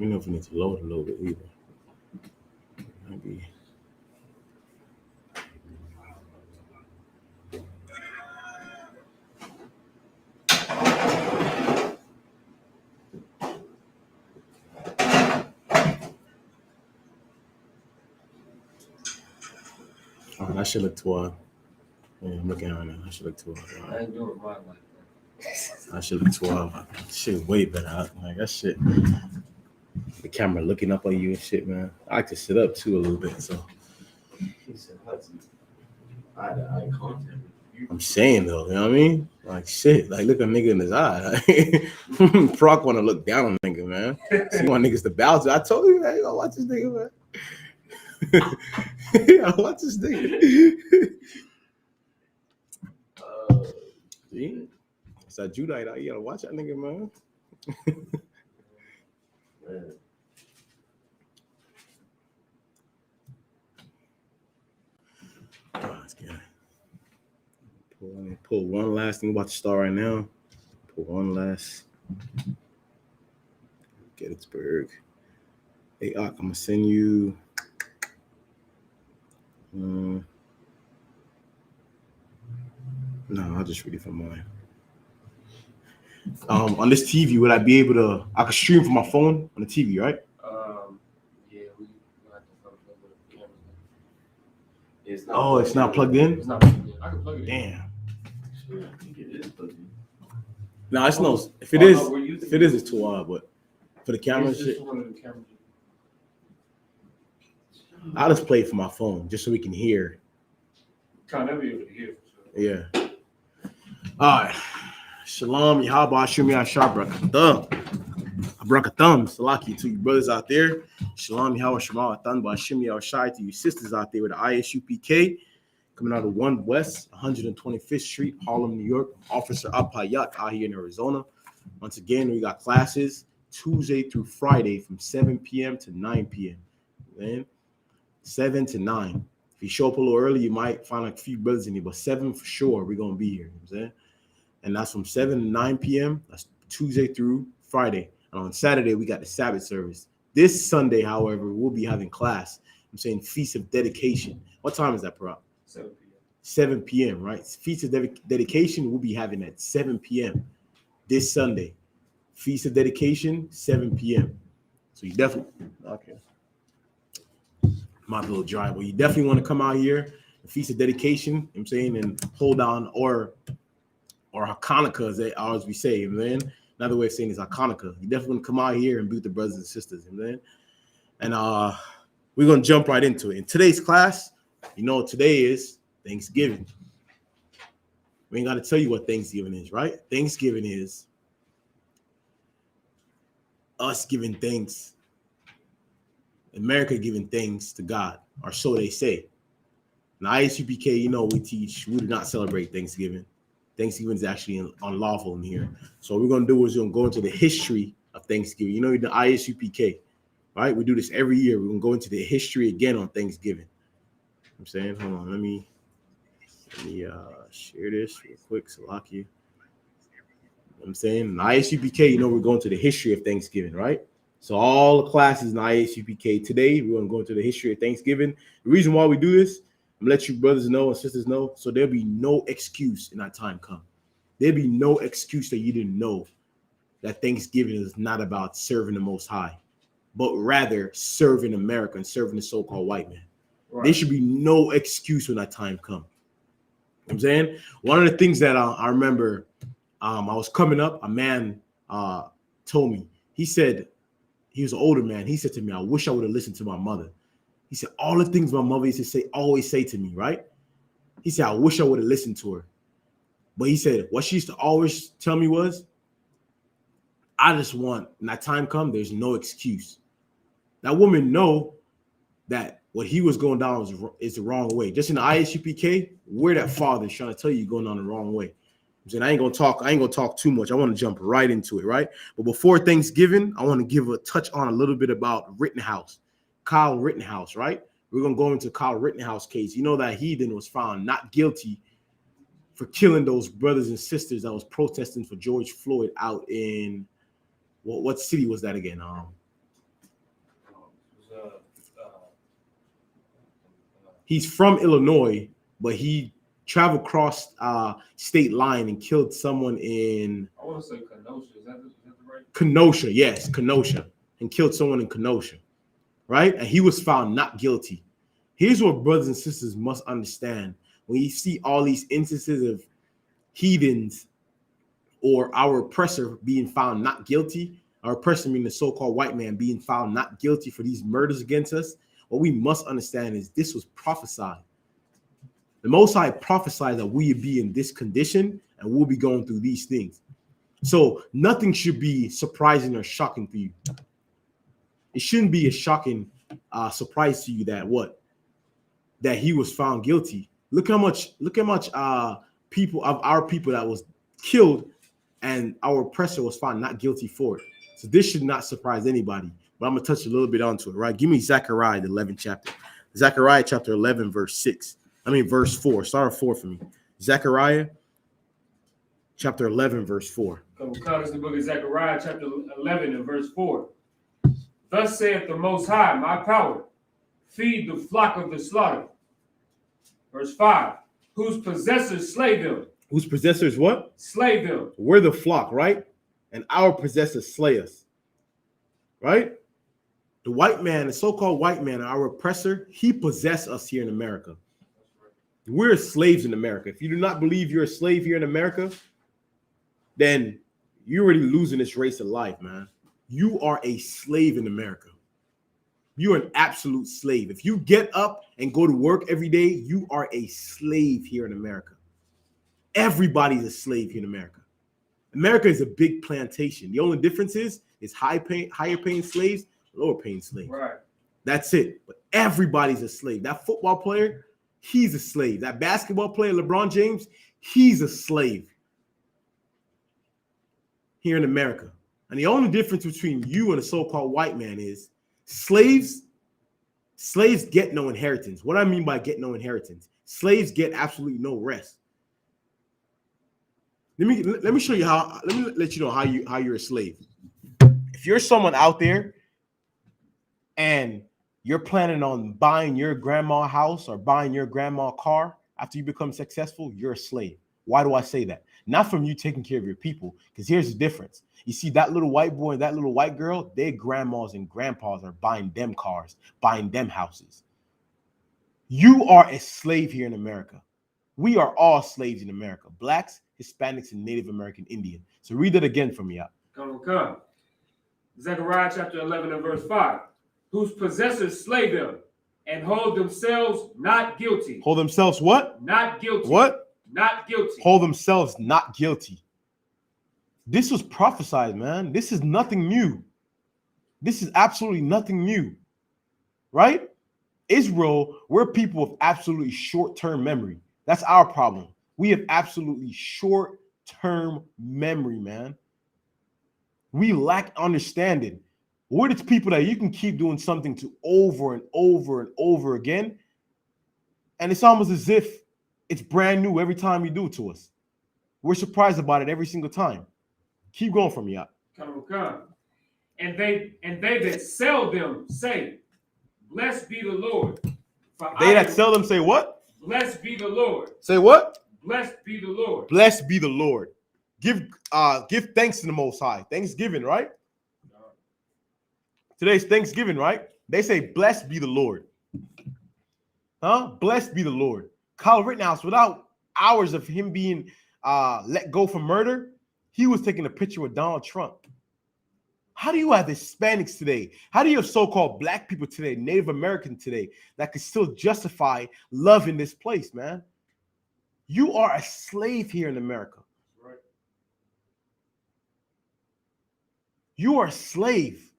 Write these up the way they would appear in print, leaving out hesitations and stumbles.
don't know if we need to load a little bit either. Maybe. Oh, that should look 12. Yeah, I'm looking at it now. That should look 12. I ain't doing mine like that. That should look 12. Shit way better. Like that shit. The camera looking up on you and shit, man. I like to sit up too a little bit, so. He said, Hudson, eye to eye contact. I'm saying though, you know what I mean? Like shit, like look a nigga in his eye. Proc want to look down on nigga, man. See want niggas to bow to. I told you, man, you gotta watch this nigga, man. I watch this nigga. See? It's that Judite. You gotta watch that nigga, man. Man. Oh, let's get it. Pull one last thing about to start right now. Pull one last. Gettysburg. Hey, I'm gonna send you. No, I'll just read it from mine. On this TV, would I be able to? I could stream from my phone on the TV, right? Yeah, we have to plug the camera. It's not plugged in. It's not plugged in. I can plug it in. Damn. Sure, I think it is plugged in. No, it's no. If it is, it's too odd. But for the camera It's shit, just one of the cameras. I'll just play it from my phone just so we can hear. Can't never be able to hear. Yeah. All right. Shalom, Yahweh, Shumi, Ashabrak, Abrakathum, Salaki to you brothers out there. Shalom, Yahweh, Shema, Athan, Shimi, Shai to you sisters out there with the ISUPK coming out of 1 West, 125th Street, Harlem, New York. Officer Apayat out here in Arizona. Once again, we got classes Tuesday through Friday from 7 p.m. to 9 p.m. Then 7 to 9. If you show up a little early, you might find like a few brothers in here, but 7 for sure, we're going to be here. You know what I'm saying? And that's from 7 to 9 p.m. That's Tuesday through Friday. And on Saturday, we got the Sabbath service. This Sunday, however, we'll be having class. I'm saying Feast of Dedication. What time is that, Parag? 7 p.m. 7 p.m., right? Feast of Dedication, we'll be having at 7 p.m. this Sunday. Feast of Dedication, 7 p.m. So you definitely, okay. My little dry, but you definitely want to come out here, the Feast of Dedication, you know what I'm saying, and hold down, or Hanukkah, as they always be saying, man. Another way of saying is Hanukkah. You definitely want to come out here and be with the brothers and sisters, man. And we're going to jump right into it. In today's class, you know, today is Thanksgiving. We ain't got to tell you what Thanksgiving is, right? Thanksgiving is us giving thanks, America giving thanks to God, or so they say. Now, ISUPK, you know, we do not celebrate Thanksgiving. Thanksgiving is actually unlawful in here. So what we're going to do is we're going to go into the history of Thanksgiving. You know, the ISUPK, right? We do this every year. We're going to go into the history again on Thanksgiving. I'm saying, hold on, let me share this real quick. Salaki. I'm saying, the ISUPK, you know, we're going to the history of Thanksgiving, right? So all the classes in ISUPK today, we're going to go into the history of Thanksgiving. The reason why we do this, I'm gonna let you brothers know and sisters know, so there'll be no excuse in that time come. There'll be no excuse that you didn't know that Thanksgiving is not about serving the Most High, but rather serving America and serving the so-called white man. Right. There should be no excuse when that time come. You know what I'm saying? One of the things that I remember, I was coming up, a man told me, he said, he was an older man, he said to me, I wish I would have listened to my mother. He said, all the things my mother used to say, always say to me, right? He said, I wish I would have listened to her. But he said, what she used to always tell me was, I just want, when that time come, there's no excuse. That woman know that what he was going down is the wrong way. Just in the ISUPK, we're that father trying to tell you you're going down the wrong way. I'm saying I ain't gonna talk too much. I want to jump right into it, right? But before Thanksgiving, I want to give a touch on a little bit about Rittenhouse. Kyle Rittenhouse, right? We're going to go into Kyle Rittenhouse case. You know that heathen was found not guilty for killing those brothers and sisters that was protesting for George Floyd out in, what city was that again? He's from Illinois, but he traveled across state line and killed someone in I want to say Kenosha. Is that the right? Kenosha. Yes, Kenosha, and killed someone in Kenosha, right? And he was found not guilty. Here's what brothers and sisters must understand: when you see all these instances of heathens or our oppressor being found not guilty, our oppressor meaning the so-called white man being found not guilty for these murders against us, what we must understand is this was prophesied. The Most High prophesied that we would be in this condition and we'll be going through these things. So nothing should be surprising or shocking for you. It shouldn't be a shocking surprise to you that he was found guilty. Look how much people of our people that was killed and our oppressor was found not guilty for it. So this should not surprise anybody. But I'm gonna touch a little bit onto it, right? Give me Zechariah, the 11th chapter. Zechariah chapter 11, verse 4. Start at 4 for me. Zechariah chapter 11, verse 4. Comes the book of Zechariah, chapter 11 and verse 4. Thus saith the Most High, my power, feed the flock of the slaughter. Verse 5. Whose possessors slay them. Whose possessors what? Slay them. We're the flock, right? And our possessors slay us, right? The white man, the so-called white man, our oppressor, he possessed us here in America. We're slaves in America. If you do not believe you're a slave here in America, then you're already losing this race of life, man. You are a slave in America. You're an absolute slave. If you get up and go to work every day, you are a slave here in America. Everybody's a slave here in America. America is a big plantation. The only difference is higher paying slaves, lower paying slaves. Right. That's it. But everybody's a slave. That football player, he's a slave. That basketball player, LeBron James, he's a slave here in America. And the only difference between you and a so-called white man is slaves get no inheritance. What I mean by get no inheritance, slaves get absolutely no rest. Let me show you how. Let me let you know how you're a slave. If you're someone out there and you're planning on buying your grandma a house or buying your grandma a car after you become successful, you're a slave. Why do I say that? Not from you taking care of your people, because here's the difference. You see, that little white boy and that little white girl, their grandmas and grandpas are buying them cars, buying them houses. You are a slave here in America. We are all slaves in America. Blacks, Hispanics, and Native American Indian. So read that again for me out. Come. Zechariah chapter 11 and verse 5. Whose possessors slay them and hold themselves not guilty. Hold themselves what? Not guilty. What? Not guilty. Hold themselves not guilty. This was prophesied, man. This is nothing new. This is absolutely nothing new, right? Israel, we're people of absolutely short-term memory. That's our problem. We have absolutely short-term memory, man. We lack understanding. We're the people that you can keep doing something to over and over and over again, and it's almost as if it's brand new every time you do it to us. We're surprised about it every single time. Keep going from you. Come. And they that sell them say, blessed be the Lord. They that sell them say what? Blessed be the Lord. Say what? Blessed be the Lord. Blessed be the Lord. Give thanks to the Most High. Thanksgiving, right? Today's Thanksgiving, right? They say, blessed be the Lord. Huh? Blessed be the Lord. Kyle Rittenhouse, without hours of him being let go for murder, he was taking a picture with Donald Trump. How do you have Hispanics today? How do you have so-called black people today, Native American today, that can still justify love in this place, man? You are a slave here in America. Right. You are a slave.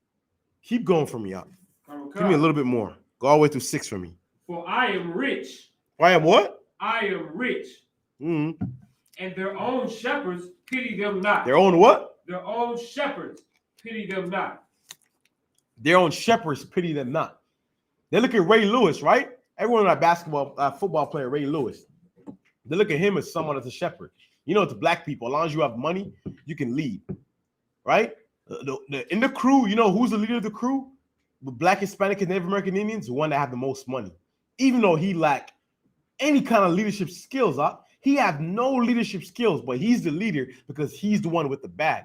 Keep going for me, out. Give me a little bit more. Go all the way through 6 for me. For I am rich. I am what? I am rich. Mm-hmm. And their own shepherds pity them not. Their own what? Their own shepherds pity them not. Their own shepherds pity them not. They look at Ray Lewis, right? Everyone on that football player, Ray Lewis. They look at him as someone as a shepherd. You know, to black people, as long as you have money, you can lead, right? In the crew, you know who's the leader of the crew? The black, Hispanic, and Native American Indians, the one that have the most money. even though he lacked any kind of leadership skills. He had no leadership skills, but he's the leader because he's the one with the bag.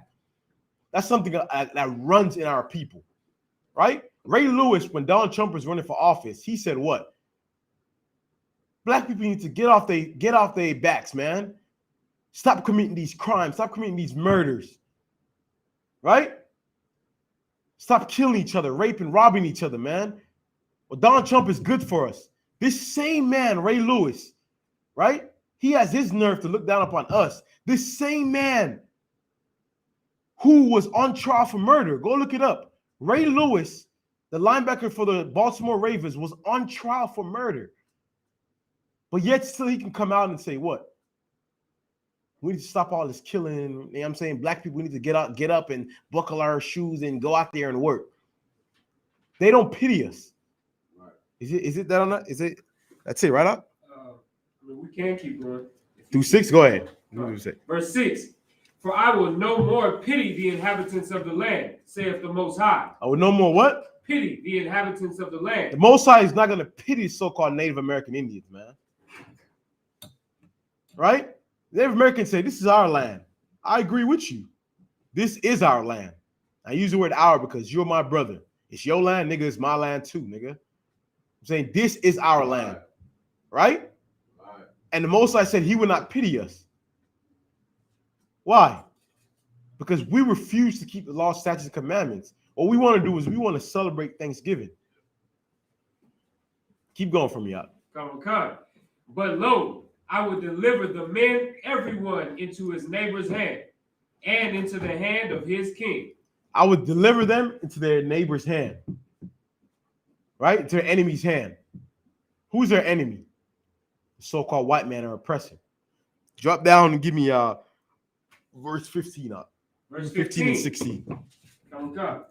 That's something that runs in our people, right? Ray Lewis, when Donald Trump was running for office, he said what? Black people need to get off their backs, man. Stop committing these crimes. Stop committing these murders, right? Stop killing each other, raping, robbing each other, man. Well, Donald Trump is good for us. This same man, Ray Lewis, right? He has his nerve to look down upon us. This same man who was on trial for murder. Go look it up. Ray Lewis, the linebacker for the Baltimore Ravens, was on trial for murder. But yet still he can come out and say what? We need to stop all this killing. You know what I'm saying? Black people need to get up and buckle our shoes and go out there and work. They don't pity us. Right. Is it that or not? Is it? That's it, right up? We can keep going. Through 6, go ahead. Verse 6. For I will no more pity the inhabitants of the land, saith the Most High. I will no more what? Pity the inhabitants of the land. The Most High is not going to pity so-called Native American Indians, man. Right? Native Americans say, this is our land. I agree with you. This is our land. I use the word our because you're my brother. It's your land, nigga. It's my land too, nigga. I'm saying this is our land. Right? And the Most High said he would not pity us. Why? Because we refuse to keep the law, statutes, and commandments. What we want to do is we want to celebrate Thanksgiving. Keep going from me out. Come. But lo, I will deliver the men, everyone, into his neighbor's hand, and into the hand of his king. I would deliver them into their neighbor's hand. Right? Into their enemy's hand. Who's their enemy? The so-called white man or oppressor. Drop down and give me verse 15 up. Verse 15 and 16. Come.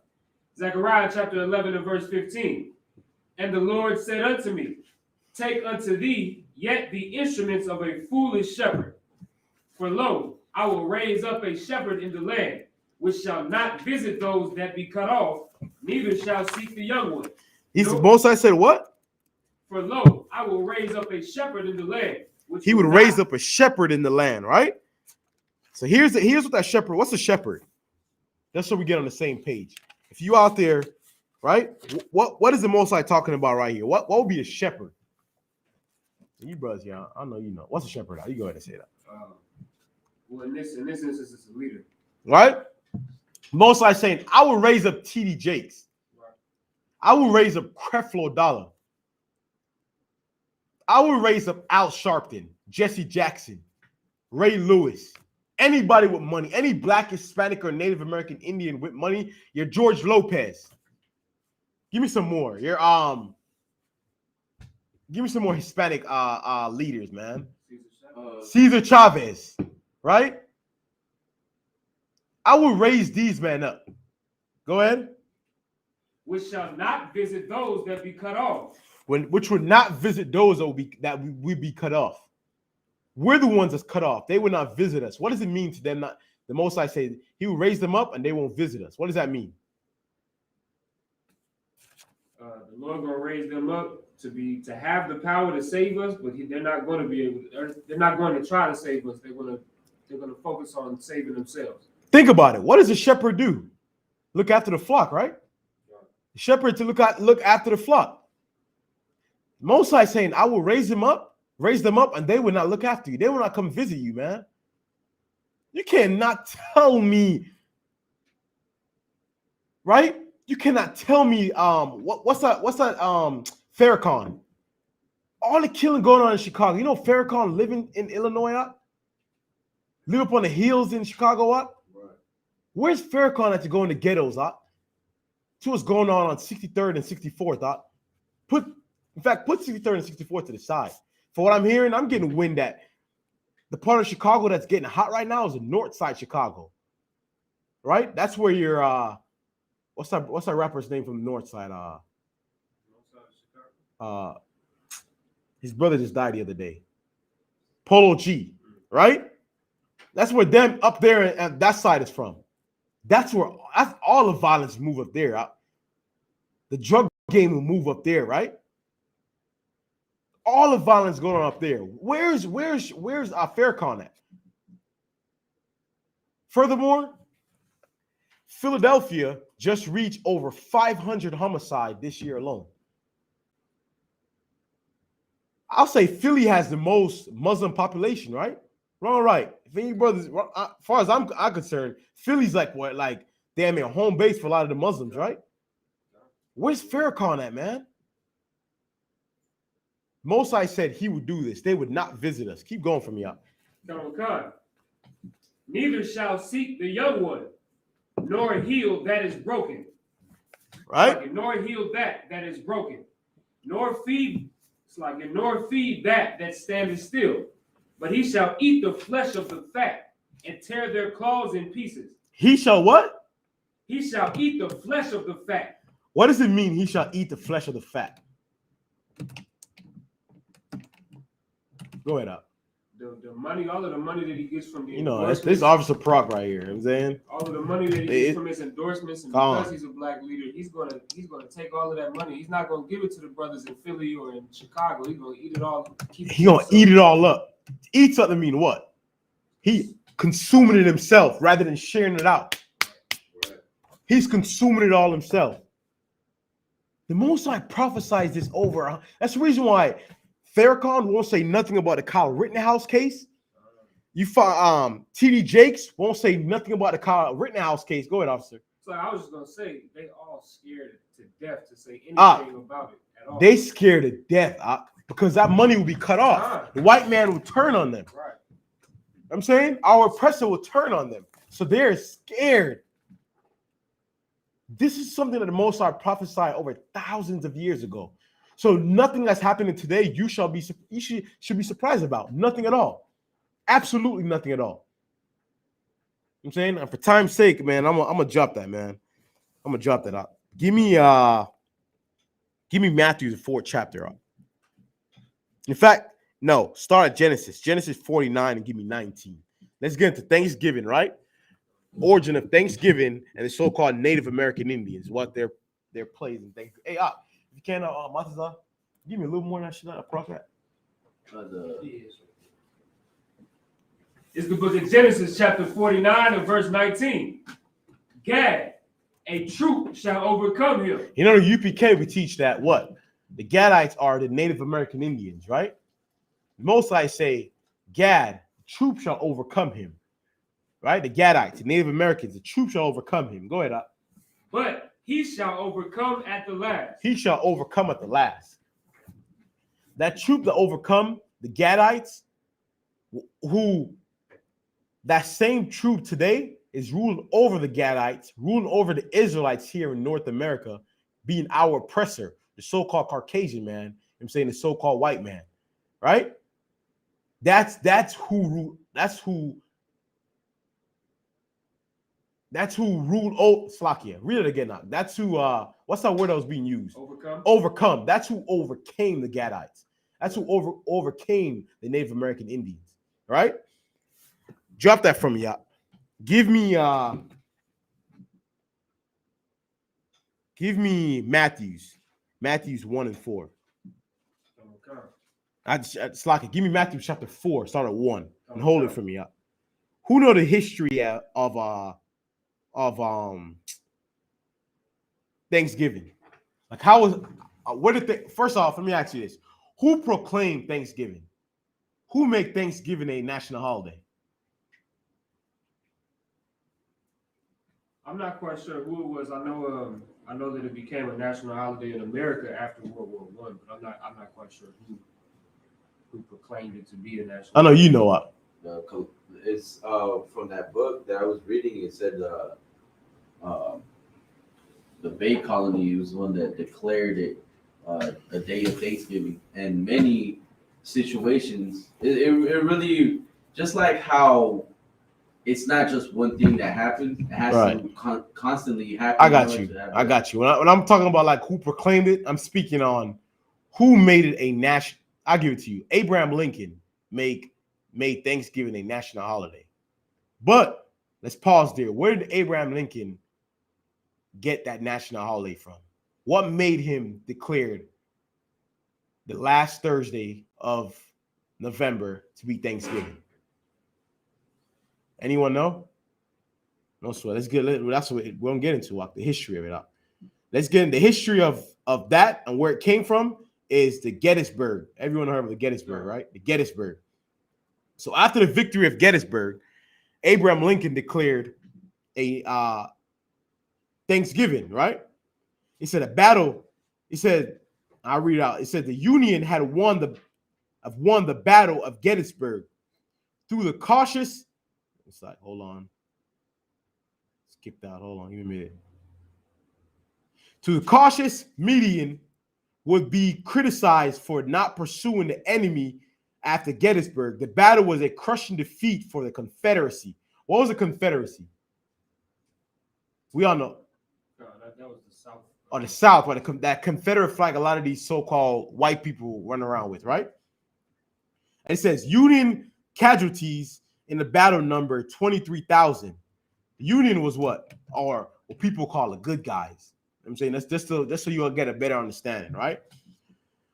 Zechariah chapter 11 and verse 15. And the Lord said unto me, take unto thee yet the instruments of a foolish shepherd. For lo, I will raise up a shepherd in the land, which shall not visit those that be cut off, neither shall seek the young one. Most High said what? For lo, I will raise up a shepherd in the land. He would raise up a shepherd in the land, right? So here's what that shepherd. What's a shepherd? Just so we get on the same page. If you out there, right? What is the Most High talking about right here? What would be a shepherd? You brothers, yeah, I know you know. What's a shepherd? You go ahead and say that. Well, in this instance, it's a leader. Right? Most High saying, I will raise up T.D. Jakes. Right. I will raise up Creflo Dollar. I will raise up Al Sharpton, Jesse Jackson, Ray Lewis, anybody with money, any Black, Hispanic, or Native American Indian with money. You're George Lopez. Give me some more. Give me some more Hispanic leaders, man. Cesar Chavez, right? I will raise these men up. Go ahead. Which shall not visit those that be cut off. Which would not visit those that we be cut off. We're the ones that's cut off. They will not visit us. What does it mean to them not? The Most High say he will raise them up and they won't visit us. What does that mean? The Lord gonna raise them up to have the power to save us, but they're not going to be able. They're not going to try to save us. They're going to focus on saving themselves. Think about it. What does a shepherd do? Look after the flock, right? The shepherd to look after the flock. Most High saying, I will raise them up, and they will not look after you. They will not come visit you, man. You cannot tell me, right? You cannot tell me what's that Farrakhan. All the killing going on in Chicago. You know Farrakhan living in Illinois, live up on the hills in Chicago, Right. Where's Farrakhan at to go in the ghettos, To what's going on 63rd and 64th, Put 63rd and 64th to the side. For what I'm hearing, I'm getting wind that the part of Chicago that's getting hot right now is the north side Chicago. Right? That's where you're what's that rapper's name from the north side? His brother just died the other day. Polo G, right? That's where them up there and that side is from. That's all the violence move up there. The drug game will move up there, right? All the violence going on up there. Where's Farrakhan at? Furthermore, Philadelphia just reached over 500 homicide this year alone. I'll say Philly has the most Muslim population, right? Wrong, right? If any brothers, as far as I'm concerned, Philly's like what, like damn near home base for a lot of the Muslims, right? Where's Farrakhan at, man? Mosai said he would do this. They would not visit us. Keep going for me out. Neither shall seek the young one, nor heal that is broken. Right? Nor heal that is broken, nor feed that standeth still. But he shall eat the flesh of the fat and tear their claws in pieces. He shall what? He shall eat the flesh of the fat. What does it mean? He shall eat the flesh of the fat. Go ahead, up. The money, all of the money that he gets from the this Officer Proc right here. You know what I'm saying all of the money that he gets from his endorsements, and because he's a black leader, he's gonna take all of that money. He's not gonna give it to the brothers in Philly or in Chicago. He's gonna eat it all. He's gonna eat it all up. Eat something mean what? He consuming it himself rather than sharing it out. Right. He's consuming it all himself. The Most High prophesies this over. That's the reason why Farrakhan won't say nothing about the Kyle Rittenhouse case. You find TD Jakes won't say nothing about the Kyle Rittenhouse case. Go ahead, officer. So I was just gonna say they all scared to death to say anything about it at all. They scared to death because that money will be cut off. The white man will turn on them. Right. I'm saying our oppressor will turn on them. So they're scared. This is something that the Most High prophesied over thousands of years ago. So nothing that's happening today, you should be surprised about. Nothing at all. Absolutely nothing at all. You know what I'm saying? And for time's sake, man, I'm gonna drop that, man. I'm gonna drop that out. Give me Matthew, the 4th chapter up. In fact, no, start at Genesis 49 and give me 19. Let's get into Thanksgiving, right? Origin of Thanksgiving and the so-called Native American Indians, what their plays and things. Hey, if you can, Matazah, give me a little more than that shit. I proc that. It's the book of Genesis, chapter 49 and verse 19. Gad, a troop shall overcome him. You know, the UPK, we teach that what? The Gadites are the Native American Indians, right? Most I say, Gad, troop shall overcome him. Right? The Gadites, the Native Americans, the troop shall overcome him. Go ahead, up. But he shall overcome at the last. He shall overcome at the last. That troop that overcome the Gadites, who that same troop today is ruling over the Gadites, ruling over the Israelites here in North America, being our oppressor, the so-called Caucasian man. I'm saying the so-called white man, right? That's who ruled Slakia. Read it again now. That's who what's that word that was being used? Overcome. That's who overcame the Gadites. That's who overcame the Native American Indians. Right? Drop that from me, y'all. Give me Matthews 1 and 4. Slakia, give me Matthew chapter 4, start at 1, and hold it for me, y'all. Who know the history of Thanksgiving? Like, how was first off, let me ask you this: who proclaimed Thanksgiving? Who made Thanksgiving a national holiday? I'm not quite sure who it was. I know that it became a national holiday in America after World War I, but I'm not quite sure who proclaimed it to be a national. I know you know what. It's from that book that I was reading. It said the Bay Colony was one that declared it a day of Thanksgiving. And many situations, it really, just like how it's not just one thing that happens, it has to constantly happen. I got you. When I'm talking about like who proclaimed it, I'm speaking on who made it a national. I'll give it to you. Abraham Lincoln made Thanksgiving a national holiday. But let's pause there. Where did Abraham Lincoln get that national holiday from? What made him declared the last Thursday of November to be Thanksgiving? Anyone know? No sweat. Let's get it. That's what we're gonna get into, like the history of it. Let's get into the history of that and where it came from. Is the Gettysburg. Everyone heard of the Gettysburg, right? The Gettysburg. So after the victory of Gettysburg, Abraham Lincoln declared a Thanksgiving, right? He said a battle. He said, I'll read it out. It said the Union had won the battle of Gettysburg through the cautious. It's like, hold on. Skipped out. Hold on. Give me a minute. To the cautious median would be criticized for not pursuing the enemy after Gettysburg. The battle was a crushing defeat for the Confederacy. What was the Confederacy? We all know. That was the South. Or the South, or that Confederate flag a lot of these so-called white people run around with, right? And it says Union casualties in the battle number 23,000. The Union was what? Or what people call the good guys. I'm saying that's just so you'll get a better understanding, right?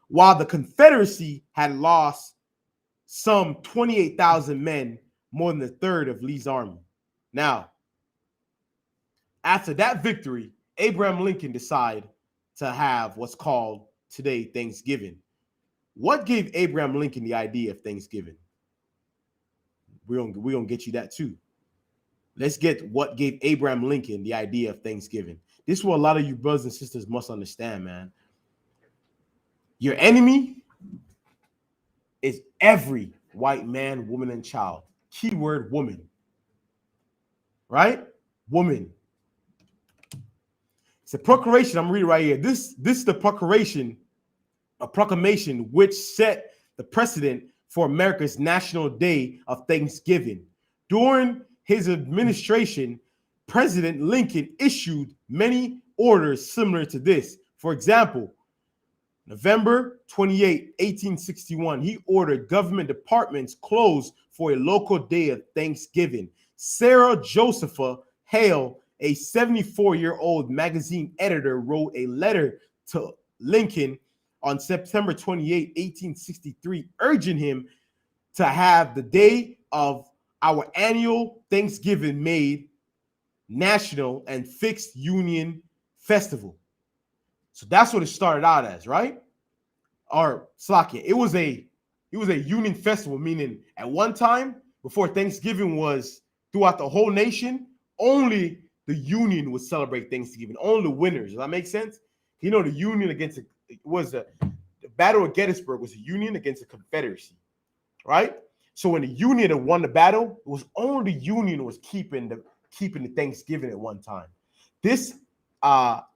While the Confederacy had lost some 28,000 men, more than a third of Lee's army. Now, after that victory, Abraham Lincoln decided to have what's called today Thanksgiving. What gave Abraham Lincoln the idea of Thanksgiving? We're gonna get you that too. Let's get what gave Abraham Lincoln the idea of Thanksgiving. This is what a lot of you brothers and sisters must understand, man. Your enemy is every white man, woman, and child. Keyword woman. Right? Woman. It's a proclamation. I'm reading right here. This is the proclamation, a proclamation which set the precedent for America's National Day of Thanksgiving. During his administration, President Lincoln issued many orders similar to this. For example, November 28, 1861, he ordered government departments closed for a local day of Thanksgiving. Sarah Josepha Hale, a 74-year-old magazine editor, wrote a letter to Lincoln on September 28, 1863, urging him to have the day of our annual Thanksgiving made national and fixed Union festival. So that's what it started out as, right? Or Slakia. It was a Union festival, meaning at one time before Thanksgiving was throughout the whole nation, only the Union would celebrate Thanksgiving. Only the winners. Does that make sense? You know, the Union against the Battle of Gettysburg was a Union against the Confederacy, right? So when the Union had won the battle, it was only the Union was keeping the Thanksgiving at one time. This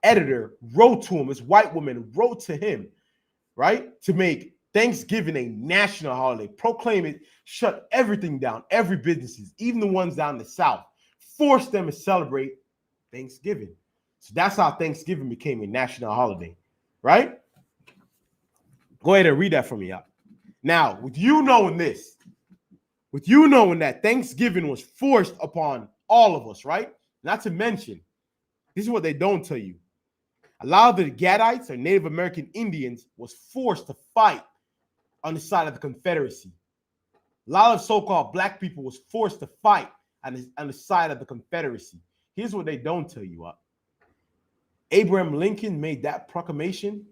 editor wrote to him, this white woman wrote to him, right, to make Thanksgiving a national holiday, proclaim it, shut everything down, every businesses, even the ones down the South, force them to celebrate Thanksgiving. So that's how Thanksgiving became a national holiday, right? Go ahead and read that for me out. Now, with you knowing this, with you knowing that Thanksgiving was forced upon all of us, right? Not to mention, this is what they don't tell you. A lot of the Gadites or Native American Indians was forced to fight on the side of the Confederacy. A lot of so-called black people was forced to fight on the side of the Confederacy. Here's what they don't tell you. Abraham Lincoln made that proclamation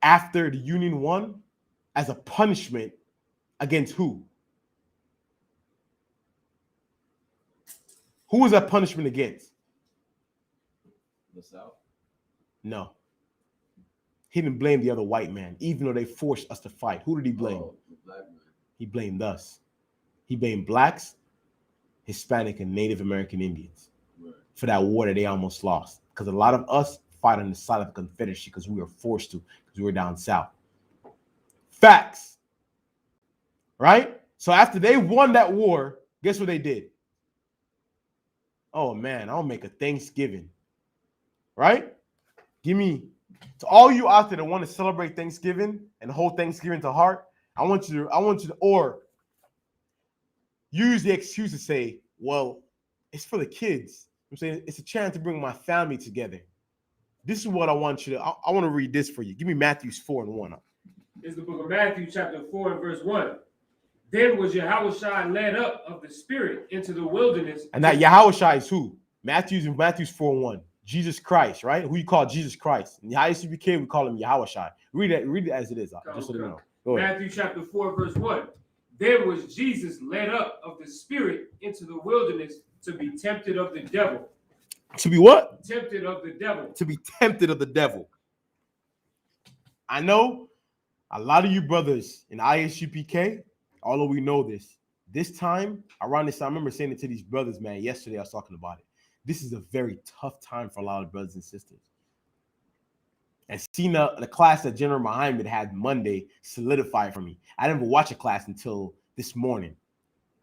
after the Union won as a punishment against who? Who was that punishment against? The South? No. He didn't blame the other white man, even though they forced us to fight. Who did he blame? Oh, the black man. He blamed us. He blamed blacks, Hispanic, and Native American Indians for that war that they almost lost. Because a lot of us fight on the side of the Confederacy because we were forced to, because we were down south. Facts. Right? So after they won that war, guess what they did? Oh man, I'll make a Thanksgiving. Right? Give me, to all you out there that want to celebrate Thanksgiving and hold Thanksgiving to heart, I want you to, or use the excuse to say, well, it's for the kids. I'm saying it's a chance to bring my family together. This is what I want you to, I want to read this for you. Give me Matthew 4:1. is the book of Matthew, chapter 4 and verse 1. Then was Yahushua led up of the Spirit into the wilderness. And that Yahushua is who? Matthew's 4:1. Jesus Christ, right? Who you call Jesus Christ. In the ISUPK, we call him Yahushua. Read it as it is, just so you know. Go ahead. Matthew chapter 4, verse 1. Then was Jesus led up of the Spirit into the wilderness to be tempted of the devil. To be what? Tempted of the devil. To be tempted of the devil. I know a lot of you brothers in ISUPK, although we know this time, around this time, I remember saying it to these brothers, man, yesterday I was talking about it. This is a very tough time for a lot of brothers and sisters. And seeing the class that General Muhammad had Monday solidified for me. I didn't even watch a class until this morning,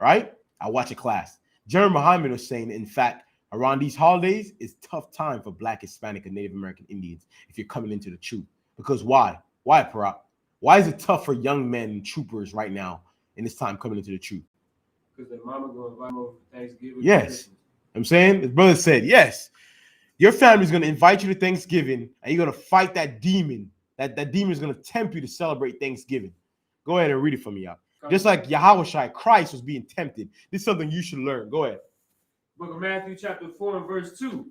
right? I watched a class. General Muhammad was saying, in fact, around these holidays, it's tough time for Black, Hispanic, and Native American Indians if you're coming into the truth. Because why? Why, Parak? Why is it tough for young men and troopers right now in this time coming into the truth? Because their mama going to invite them over for Thanksgiving. Yes. I'm saying, his brother said, yes, your family's going to invite you to Thanksgiving and you're going to fight that demon. That demon is going to tempt you to celebrate Thanksgiving. Go ahead and read it for me out. Just like Yahushua, Christ was being tempted. This is something you should learn. Go ahead. Book of Matthew chapter 4 and verse 2.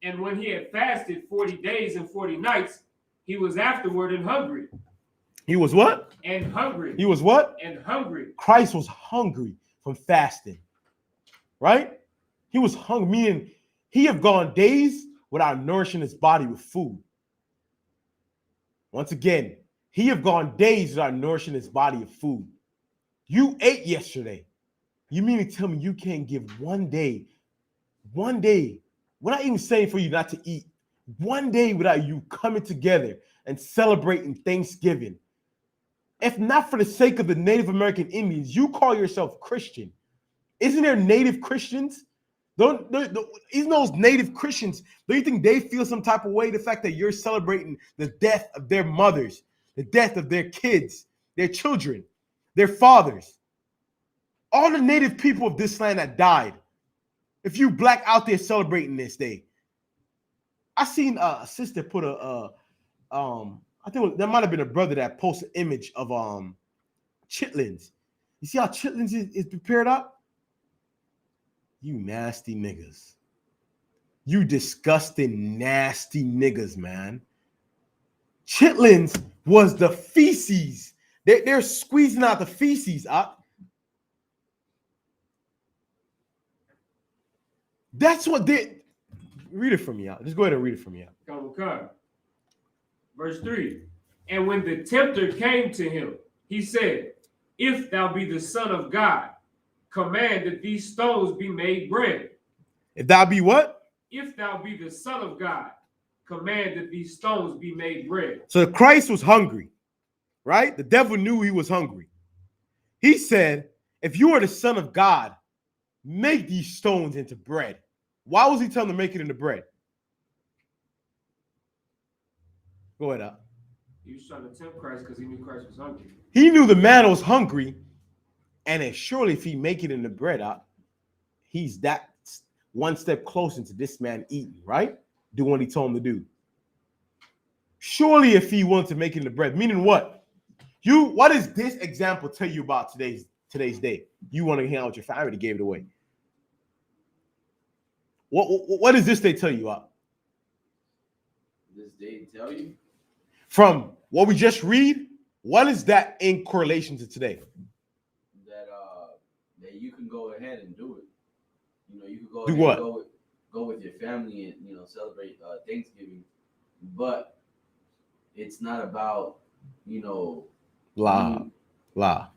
And when he had fasted 40 days and 40 nights, he was afterward and hungry. He was what? And hungry. He was what? And hungry. Christ was hungry from fasting, right? He was hungry, meaning he have gone days without nourishing his body with food. Once again, he have gone days without nourishing his body with food. You ate yesterday. You mean to tell me you can't give one day, we're not even saying for you not to eat, one day without you coming together and celebrating Thanksgiving. If not for the sake of the Native American Indians, you call yourself Christian. Isn't there Native Christians? Isn't those Native Christians, don't you think they feel some type of way? The fact that you're celebrating the death of their mothers, the death of their kids, their children, their fathers. All the Native people of this land that died. If you Black out there celebrating this day. I seen a sister put I think there might have been a brother that posted an image of chitlins. You see how chitlins is prepared up? You nasty niggas. You disgusting, nasty niggas, man. Chitlins was the feces. They're squeezing out the feces up. That's what they... Read it from me out. Just go ahead and read it from me out. Come. Verse 3. And when the tempter came to him, he said, if thou be the Son of God, command that these stones be made bread. If thou be what? If thou be the Son of God, command that these stones be made bread. So Christ was hungry, right? The devil knew he was hungry. He said, if you are the Son of God, make these stones into bread. Why was he telling them to make it into bread? Go ahead, out. He was trying to tempt Christ because he knew Christ was hungry. He knew the man was hungry, and then surely if he make it into bread, out, he's that one step closer to this man eating, right? Doing what he told him to do. Surely if he wanted to make it into bread, meaning what? What does this example tell you about today's day? You want to hang out with your family that gave it away. What does this day tell you about? This day tell you? From what we just read, what is that in correlation to today? That you can go ahead and do it. You know, you can go do ahead what? And go with your family and celebrate Thanksgiving, but it's not about blah.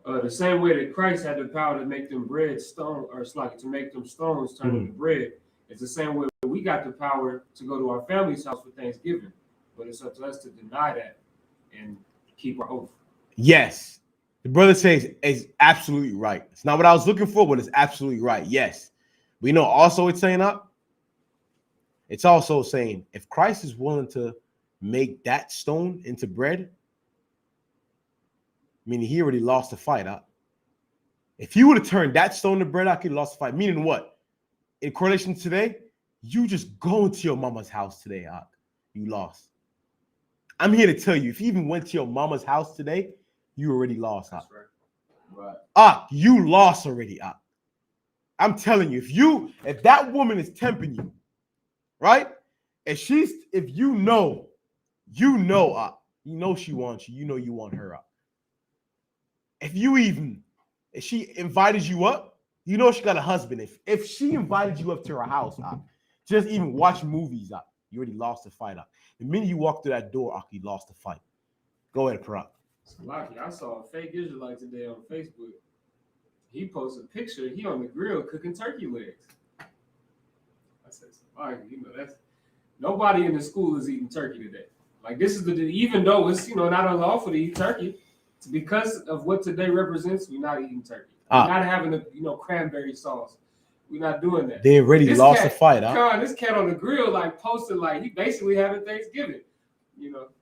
The same way that Christ had the power to make them bread stone, or it's like to make them stones turn into bread. It's the same way we got the power to go to our family's house for Thanksgiving, but it's up to us to deny that and keep our oath. Yes, the brother says is absolutely right. It's not what I was looking for, but it's absolutely right. Yes, we know. Also, it's saying up. It's also saying if Christ is willing to make that stone into bread, meaning he already lost the fight out. If he would have turned that stone to bread out, he lost the fight. Meaning what? In correlation to today, you just go into your mama's house today out. You lost. I'm here to tell you, if you even went to your mama's house today, you already lost. That's right. You lost already. I'm telling you, if that woman is tempting you, right? If you know she wants you, you know you want her. If she invited you up, you know she got a husband. If she invited you up to her house, just even watch movies, you already lost the fight. The minute you walk through that door, you lost the fight. Go ahead, Parak. Lucky, I saw a fake Israelite today on Facebook. He posted a picture. He on the grill cooking turkey legs. I said, Lucky, that's nobody in the school is eating turkey today. Like this is even though it's not unlawful to eat turkey, it's because of what today represents. We're not eating turkey. We're not having a cranberry sauce. We're not doing that. They already lost the fight. This cat on the grill posted he basically having Thanksgiving.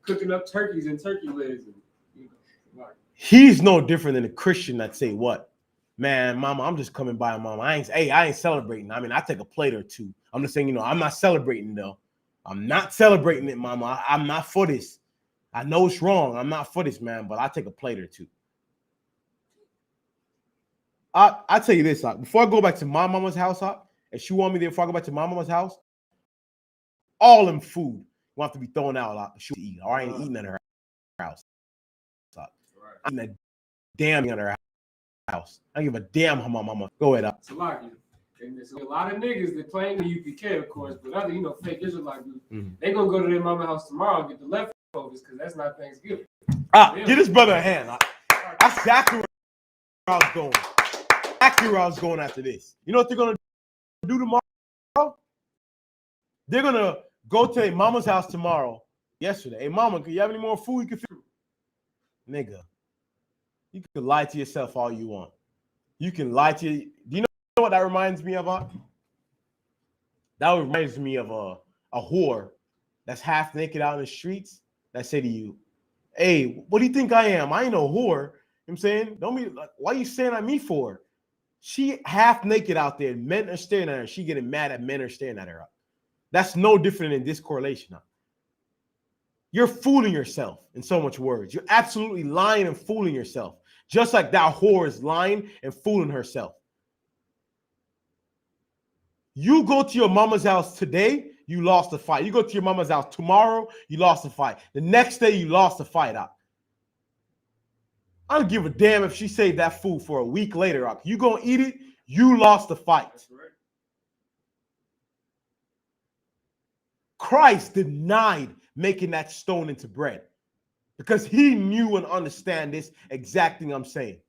Cooking up turkeys and turkey legs. He's no different than a Christian that say what? Man, mama, I'm just coming by, mama. I ain't celebrating. I mean, I take a plate or two. I'm just saying, I'm not celebrating though. I'm not celebrating it, mama. I'm not for this. I know it's wrong. I'm not for this, man, but I take a plate or two. I tell you this, before I go back to my mama's house, and she want me there before I go back to my mama's house, all them food will have to be thrown out. She eat, or I ain't eating at her house. I ain't that damn at her house. I don't give a damn how my mama. Go ahead. It's a lot of niggas that claim the UPK, of course, but other fake Israelite dudes, they gonna go to their mama house tomorrow and get the leftovers because that's not Thanksgiving. Give this brother a hand. That's exactly where I was going. Exactly where I was going after this. You know what they're gonna do tomorrow? They're gonna go to their mama's house tomorrow. Yesterday, hey mama, can you have any more food you can feed? Nigga, you can lie to yourself all you want. You can lie to you. Do you know what that reminds me of? That reminds me of a whore that's half naked out in the streets that say to you, hey, what do you think I am? I ain't no whore. You know what I'm saying? Don't be like, why are you saying at me for? She half naked out there. Men are staring at her. She getting mad at men are staring at her. That's no different in this correlation. You're fooling yourself in so much words. You're absolutely lying and fooling yourself. Just like that whore is lying and fooling herself. You go to your mama's house today, you lost the fight. You go to your mama's house tomorrow, you lost the fight. The next day, you lost the fight. I don't give a damn if she saved that food for a week later. You gonna eat it, you lost the fight. That's right. Christ denied making that stone into bread because he knew and understand this exact thing I'm saying.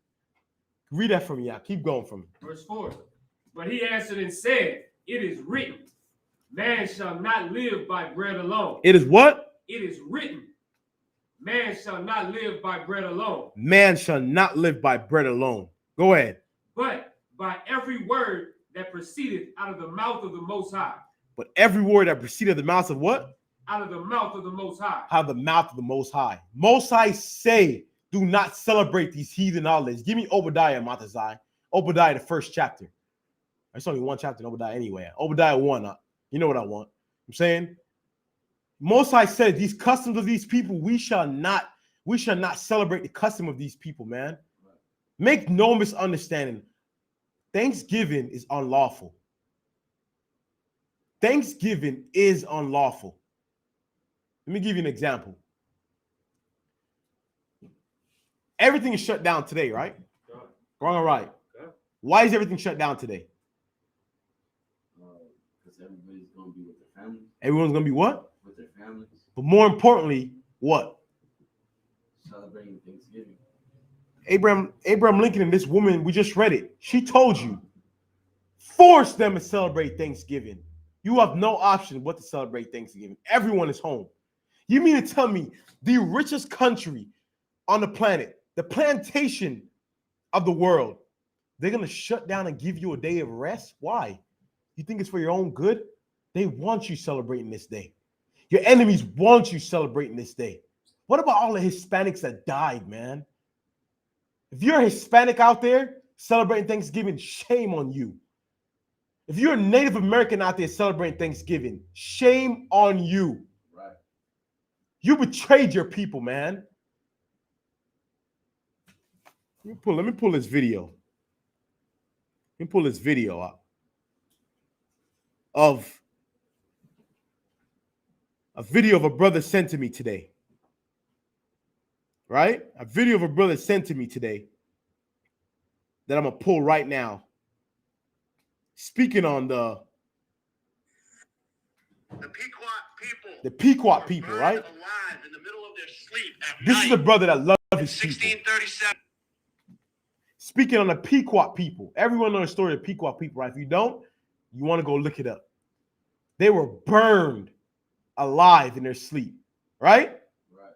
Read that for me, y'all. Keep going for me. Verse 4. But he answered and said, it is written, man shall not live by bread alone. It is what? It is written, man shall not live by bread alone. Man shall not live by bread alone. Go ahead. But by every word that proceedeth out of the mouth of the Most High. But every word that proceedeth the mouth of what? Out of the mouth of the Most High. Out of the mouth of the Most High. Most High say, do not celebrate these heathen holidays. Give me Obadiah, Matazai. Obadiah, the first chapter. There's only one chapter in Obadiah anyway. Obadiah 1. You know what I want. I'm saying, Most High said, these customs of these people, we shall not celebrate the custom of these people, man. Make no misunderstanding. Thanksgiving is unlawful. Thanksgiving is unlawful. Let me give you an example. Everything is shut down today, right? Wrong or right? Why is everything shut down today? Because everybody's going to be with their families. Everyone's going to be what? With their families. But more importantly, what? Celebrating Thanksgiving. Abraham Lincoln and this woman, we just read it. She told you, force them to celebrate Thanksgiving. You have no option but to celebrate Thanksgiving. Everyone is home. You mean to tell me the richest country on the planet, the plantation of the world, they're going to shut down and give you a day of rest? Why? You think it's for your own good? They want you celebrating this day. Your enemies want you celebrating this day. What about all the Hispanics that died, man? If you're a Hispanic out there celebrating Thanksgiving, shame on you. If you're a Native American out there celebrating Thanksgiving, shame on you. Right. You betrayed your people, man. Let me pull this video. Let me pull this video up of a video of a brother sent to me today. Right? A video of a brother sent to me today that I'm going to pull right now. Speaking on the Pequot people, right? Alive in the middle of their sleep at This night. is a brother that loves his people. 1637. Speaking on the Pequot people. Everyone knows the story of Pequot people, right? If you don't, you want to go look it up. They were burned alive in their sleep, right? Right.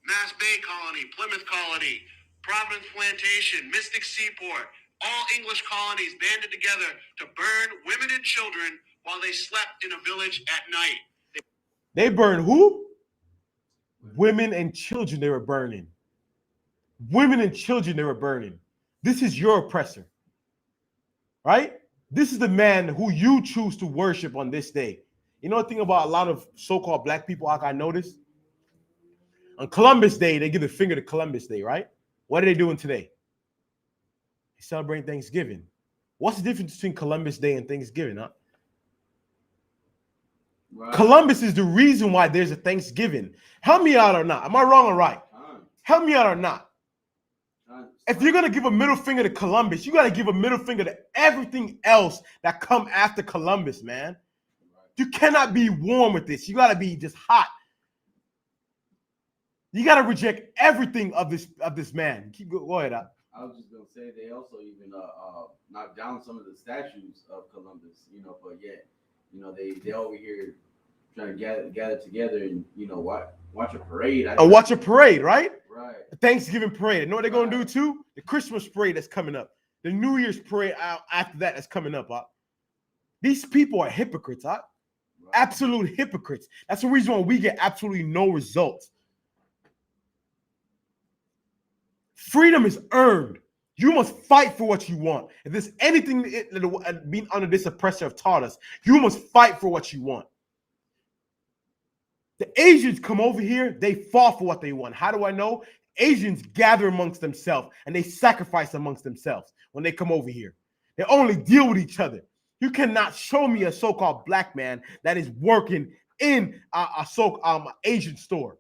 Mass Bay Colony, Plymouth Colony, Providence Plantation, Mystic Seaport, all English colonies banded together to burn women and children while they slept in a village at night. They burned who? Women and children they were burning. Women and children they were burning. This is your oppressor, right? This is the man who you choose to worship on this day. You know the thing about a lot of so-called black people, like I noticed? On Columbus Day, they give the finger to Columbus Day, right? What are they doing today? They celebrate Thanksgiving. What's the difference between Columbus Day and Thanksgiving, huh? Right. Columbus is the reason why there's a Thanksgiving. Help me out or not? Am I wrong or right? Help me out or not? If you're going to give a middle finger to Columbus, you got to give a middle finger to everything else that come after Columbus, man. You cannot be warm with this. You got to be just hot. You got to reject everything of this man. Go ahead. I was just gonna say they also even knocked down some of the statues of Columbus, but yet, they over here trying to gather together and watch a parade. Watch a parade, right? Right. The Thanksgiving parade. You know what they're gonna do too? The Christmas parade that's coming up. The New Year's parade after that's coming up. These people are hypocrites. Right. Absolute hypocrites. That's the reason why we get absolutely no results. Freedom is earned. You must fight for what you want. If there's anything being under this oppressor have taught us, you must fight for what you want. The Asians come over here, they fall for what they want. How do I know? Asians gather amongst themselves and they sacrifice amongst themselves when they come over here. They only deal with each other. You cannot show me a so-called black man that is working in a Asian store,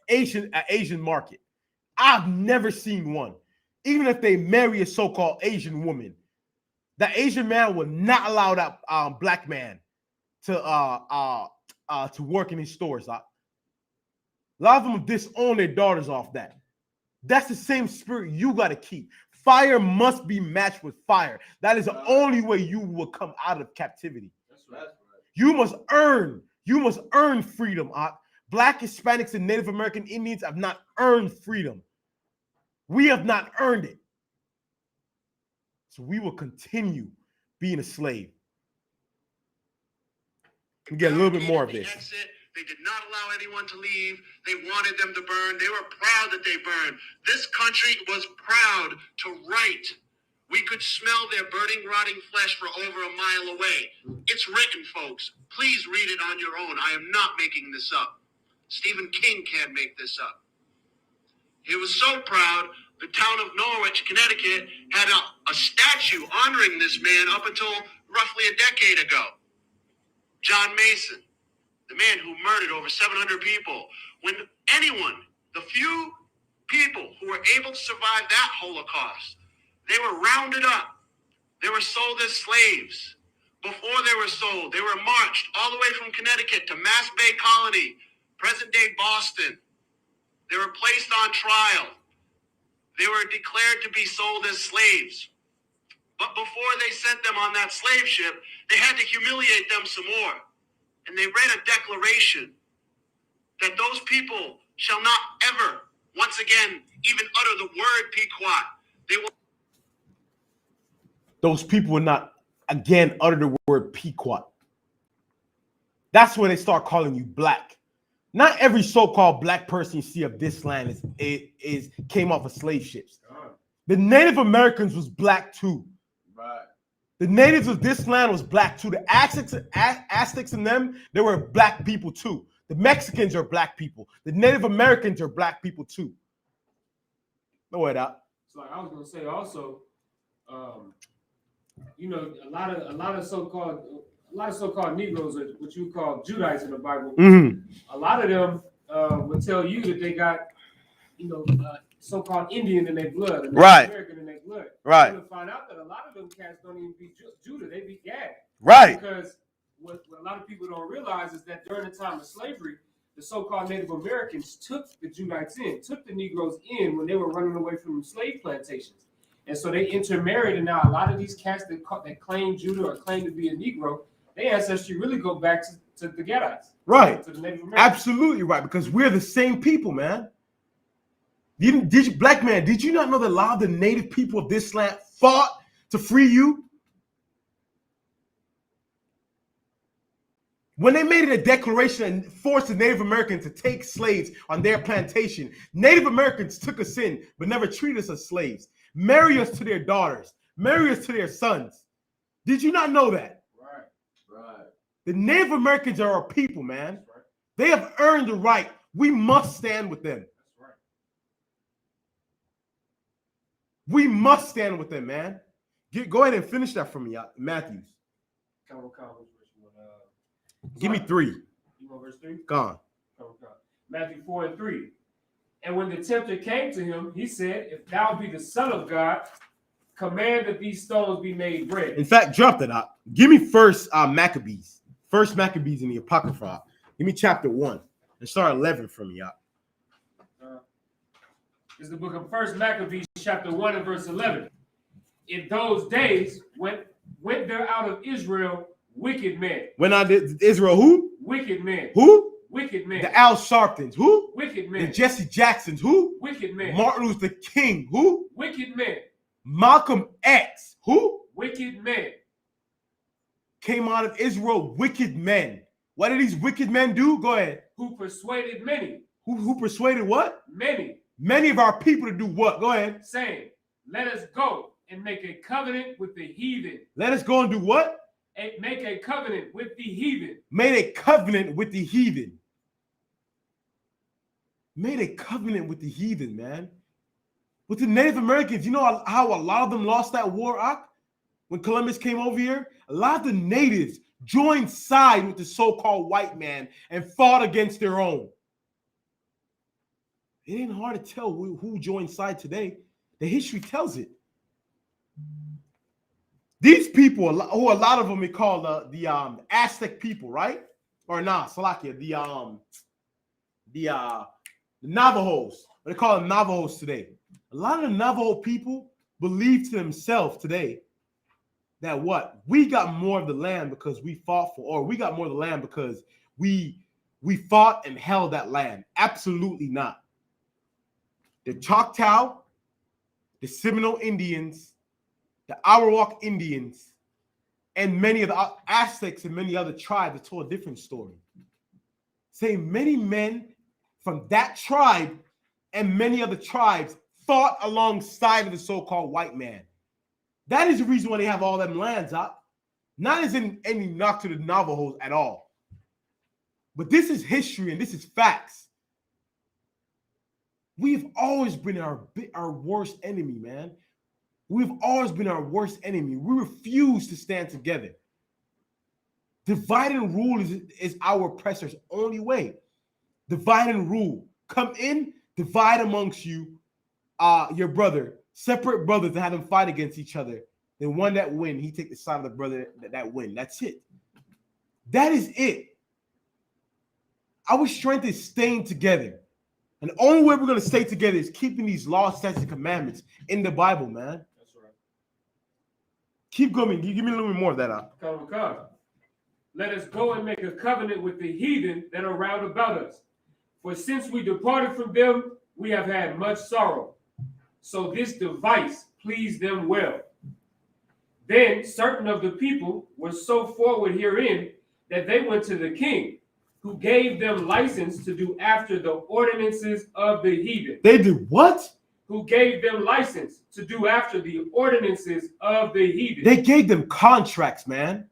Asian market. I've never seen one. Even if they marry a so-called Asian woman, the Asian man will not allow that black man to work in his stores. A lot of them disown their daughters off that. That's the same spirit you got to keep. Fire must be matched with fire. That is the only way you will come out of captivity. That's right. You must earn freedom. Black, Hispanics, and Native American Indians have not earned freedom. We have not earned it. So we will continue being a slave. We get a little bit more of this. They did not allow anyone to leave. They wanted them to burn. They were proud that they burned. This country was proud to write. We could smell their burning, rotting flesh for over a mile away. It's written, folks. Please read it on your own. I am not making this up. Stephen King can't make this up. He was so proud, the town of Norwich, Connecticut, had a statue honoring this man up until roughly a decade ago. John Mason, the man who murdered over 700 people. When anyone, the few people who were able to survive that Holocaust, they were rounded up. They were sold as slaves. Before they were sold, they were marched all the way from Connecticut to Mass Bay Colony, present-day Boston. They were placed on trial. They were declared to be sold as slaves. But before they sent them on that slave ship, they had to humiliate them some more. And they read a declaration that those people shall not ever, once again, even utter the word Pequot. They will. Those people will not again utter the word Pequot. That's when they start calling you black. Not every so-called black person you see of this land came off of slave ships. The Native Americans was black too. Right. The natives of this land was black too. The Aztecs and them, they were black people too. The Mexicans are black people. The Native Americans are black people too. No way out. So like I was gonna say also, you know, a lot of so-called Negroes are what you call Judites in the Bible. A lot of them would tell you that they got, you know, so-called Indian in their blood, and right? American in their blood. Right. You're gonna find out that a lot of them cats don't even be Judah; they be Gad. Right. Because what a lot of people don't realize is that during the time of slavery, the so-called Native Americans took the Judites in, took the Negroes in when they were running away from slave plantations. And so they intermarried, and now a lot of these cats that claim Judah or claim to be a Negro, their ancestry really go back to the Gadites. Right. To the Native Americans. Absolutely right, because we're the same people, man. Did you, black man, did you not know that a lot of the native people of this land fought to free you? When they made it a declaration and forced the Native Americans to take slaves on their plantation, Native Americans took us in, but never treated us as slaves. Marry us to their daughters, marry us to their sons. Did you not know that? Right. Right. The Native Americans are our people, man. That's right. They have earned the right. We must stand with them. That's right. We must stand with them, man. Go ahead and finish that for me, Matthews. Give me 3. You want verse 3? Gone. Matthew 4:3. And when the tempter came to him, he said, if thou be the Son of God, command that these stones be made bread. In fact, drop that out. Give me first Maccabees. First Maccabees in the Apocrypha. Give me chapter 1 and start 11 from me out. This is the book of First Maccabees, chapter 1 and verse 11. In those days went there out of Israel wicked men. When I did Israel, who? Wicked men. Who? Wicked men. The Al Sharptons, who? Wicked men. The Jesse Jacksons, who? Wicked men. Martin Luther King, who? Wicked men. Malcolm X, who? Wicked men. Came out of Israel, wicked men. What did these wicked men do? Go ahead. Who persuaded many. Who persuaded what? Many. Many of our people to do what? Go ahead. Saying, let us go and make a covenant with the heathen. Let us go and do what? Make a covenant with the heathen. Made a covenant with the heathen. Made a covenant with the heathen, man. With the Native Americans, you know how a lot of them lost that war, Ak? When Columbus came over here? A lot of the natives joined side with the so-called white man and fought against their own. It ain't hard to tell who joined side today. The history tells it. These people, who a lot of them we call the Aztec people, right? Or nah, Salakia, the Navajos. They call them Navajos today. A lot of the Navajo people believe to themselves today that what? We got more of the land because we fought for, or we got more of the land because we fought and held that land. Absolutely not. The Choctaw, the Seminole Indians, the Arawak Indians, and many of the Aztecs and many other tribes that told a different story. Saying many men from that tribe and many other tribes fought alongside of the so-called white man. That is the reason why they have all them lands up. Not as in any knock to the Navajos at all. But this is history and this is facts. We've always been our worst enemy, man. We've always been our worst enemy. We refuse to stand together. Divide and rule is our oppressor's only way. Divide and rule. Come in, divide amongst you, your brother, separate brothers, and have them fight against each other. Then one that win, he take the side of the brother that win. That's it. That is it. Our strength is staying together. And the only way we're going to stay together is keeping these laws, statutes, and commandments in the Bible, man. That's right. Keep going. Give me a little bit more of that out. Come. Let us go and make a covenant with the heathen that are round about us. For since we departed from them, we have had much sorrow. So this device pleased them well. Then certain of the people were so forward herein that they went to the king, who gave them license to do after the ordinances of the heathen. They did what? who gave them license to do after the ordinances of the heathen. They gave them contracts, man.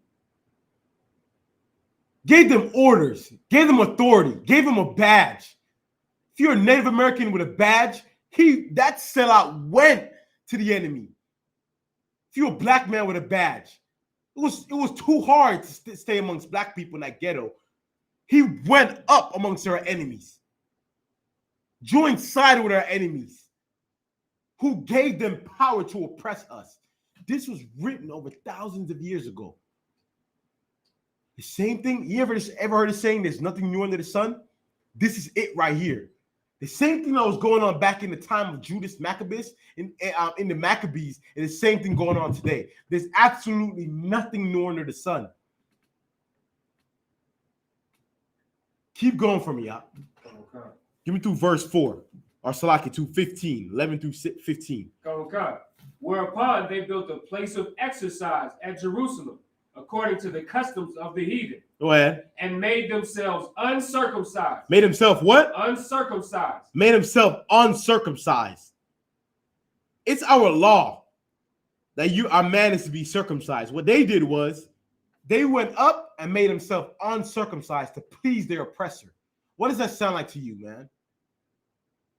Gave them orders, gave them authority, gave them a badge. If you're a Native American with a badge, that sellout went to the enemy. If you're a black man with a badge, it was too hard to stay amongst black people in that ghetto. He went up amongst our enemies, joined side with our enemies, who gave them power to oppress us. This was written over thousands of years ago. The same thing, you ever heard of saying there's nothing new under the sun? This is it right here. The same thing that was going on back in the time of Judas Maccabees, in the Maccabees, is the same thing going on today. There's absolutely nothing new under the sun. Keep going for me, y'all. Okay. Give me through verse 4. Or Salaki 2:15, 11 through 15. Okay. Whereupon they built a place of exercise at Jerusalem, according to the customs of the heathen. Go ahead. And made themselves uncircumcised. Made himself what? Uncircumcised. Made himself uncircumcised. It's our law that our man is to be circumcised. What they did was they went up and made themselves uncircumcised to please their oppressor. What does that sound like to you, man?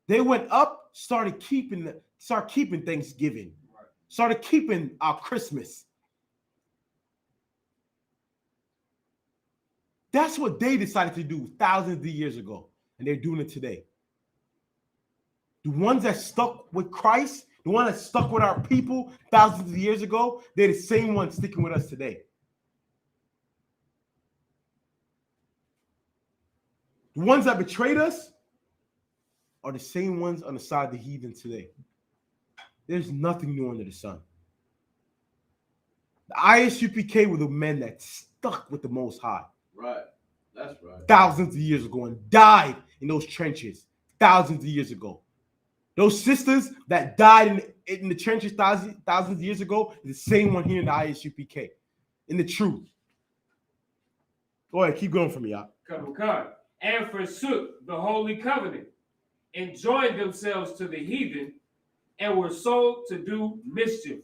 They went up, started keeping Thanksgiving, started keeping our Christmas. That's what they decided to do thousands of years ago, and they're doing it today. The ones that stuck with Christ, the ones that stuck with our people thousands of years ago, they're the same ones sticking with us today. The ones that betrayed us are the same ones on the side of the heathen today. There's nothing new under the sun. The ISUPK were the men that stuck with the Most High. Right. That's right. Thousands of years ago and died in those trenches thousands of years ago. Those sisters that died in the trenches thousands of years ago is the same one here in the ISUPK. In the truth. Go ahead, keep going for me, y'all. Come. And forsook the holy covenant, and joined themselves to the heathen, and were sold to do mischief.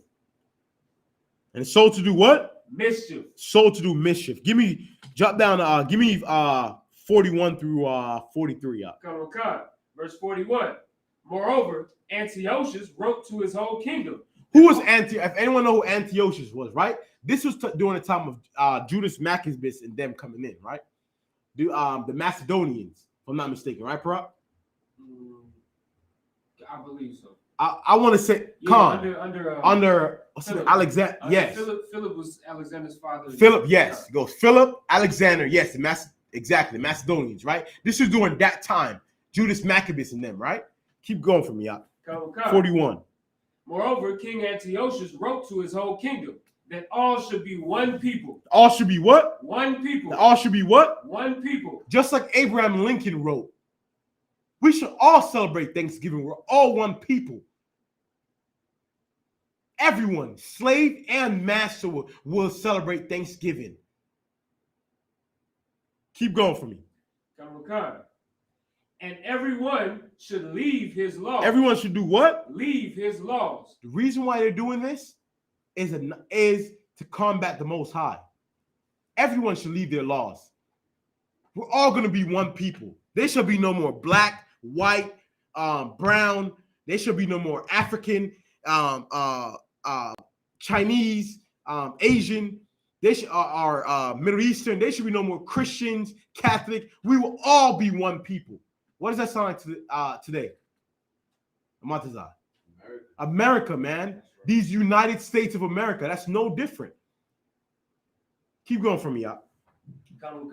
And sold to do what? Mischief. Sold to do mischief. Give me 41 through 43. Come. Verse 41. Moreover, Antiochus wrote to his whole kingdom. Who was Antiochus? If anyone know who Antiochus was, right? This was during the time of Judas Maccabees and them coming in, right? The Macedonians, if I'm not mistaken, right, Parag? I believe so. I want to say under Alexander. Yes, Philip was Alexander's father. Philip, yes, it goes Philip, Alexander, yes, exactly, Macedonians, right? This is during that time, Judas Maccabees and them, right? Keep going for me, y'all. 41. Moreover, King Antiochus wrote to his whole kingdom that all should be one people. All should be what? One people. All should be what? One people. Just like Abraham Lincoln wrote, we should all celebrate Thanksgiving. We're all one people. Everyone, slave and master, will celebrate Thanksgiving. Keep going for me. Come. And everyone should leave his laws. Everyone should do what? Leave his laws. The reason why they're doing this is to combat the Most High. Everyone should leave their laws. We're all going to be one people. There should be no more black, white, brown. There should be no more African, Chinese, Asian. They should Middle Eastern. There should be no more Christians, Catholic. We will all be one people. What does that sound like today? Amantazar. America, man. Right. These United States of America. That's no different. Keep going for me, y'all. Come.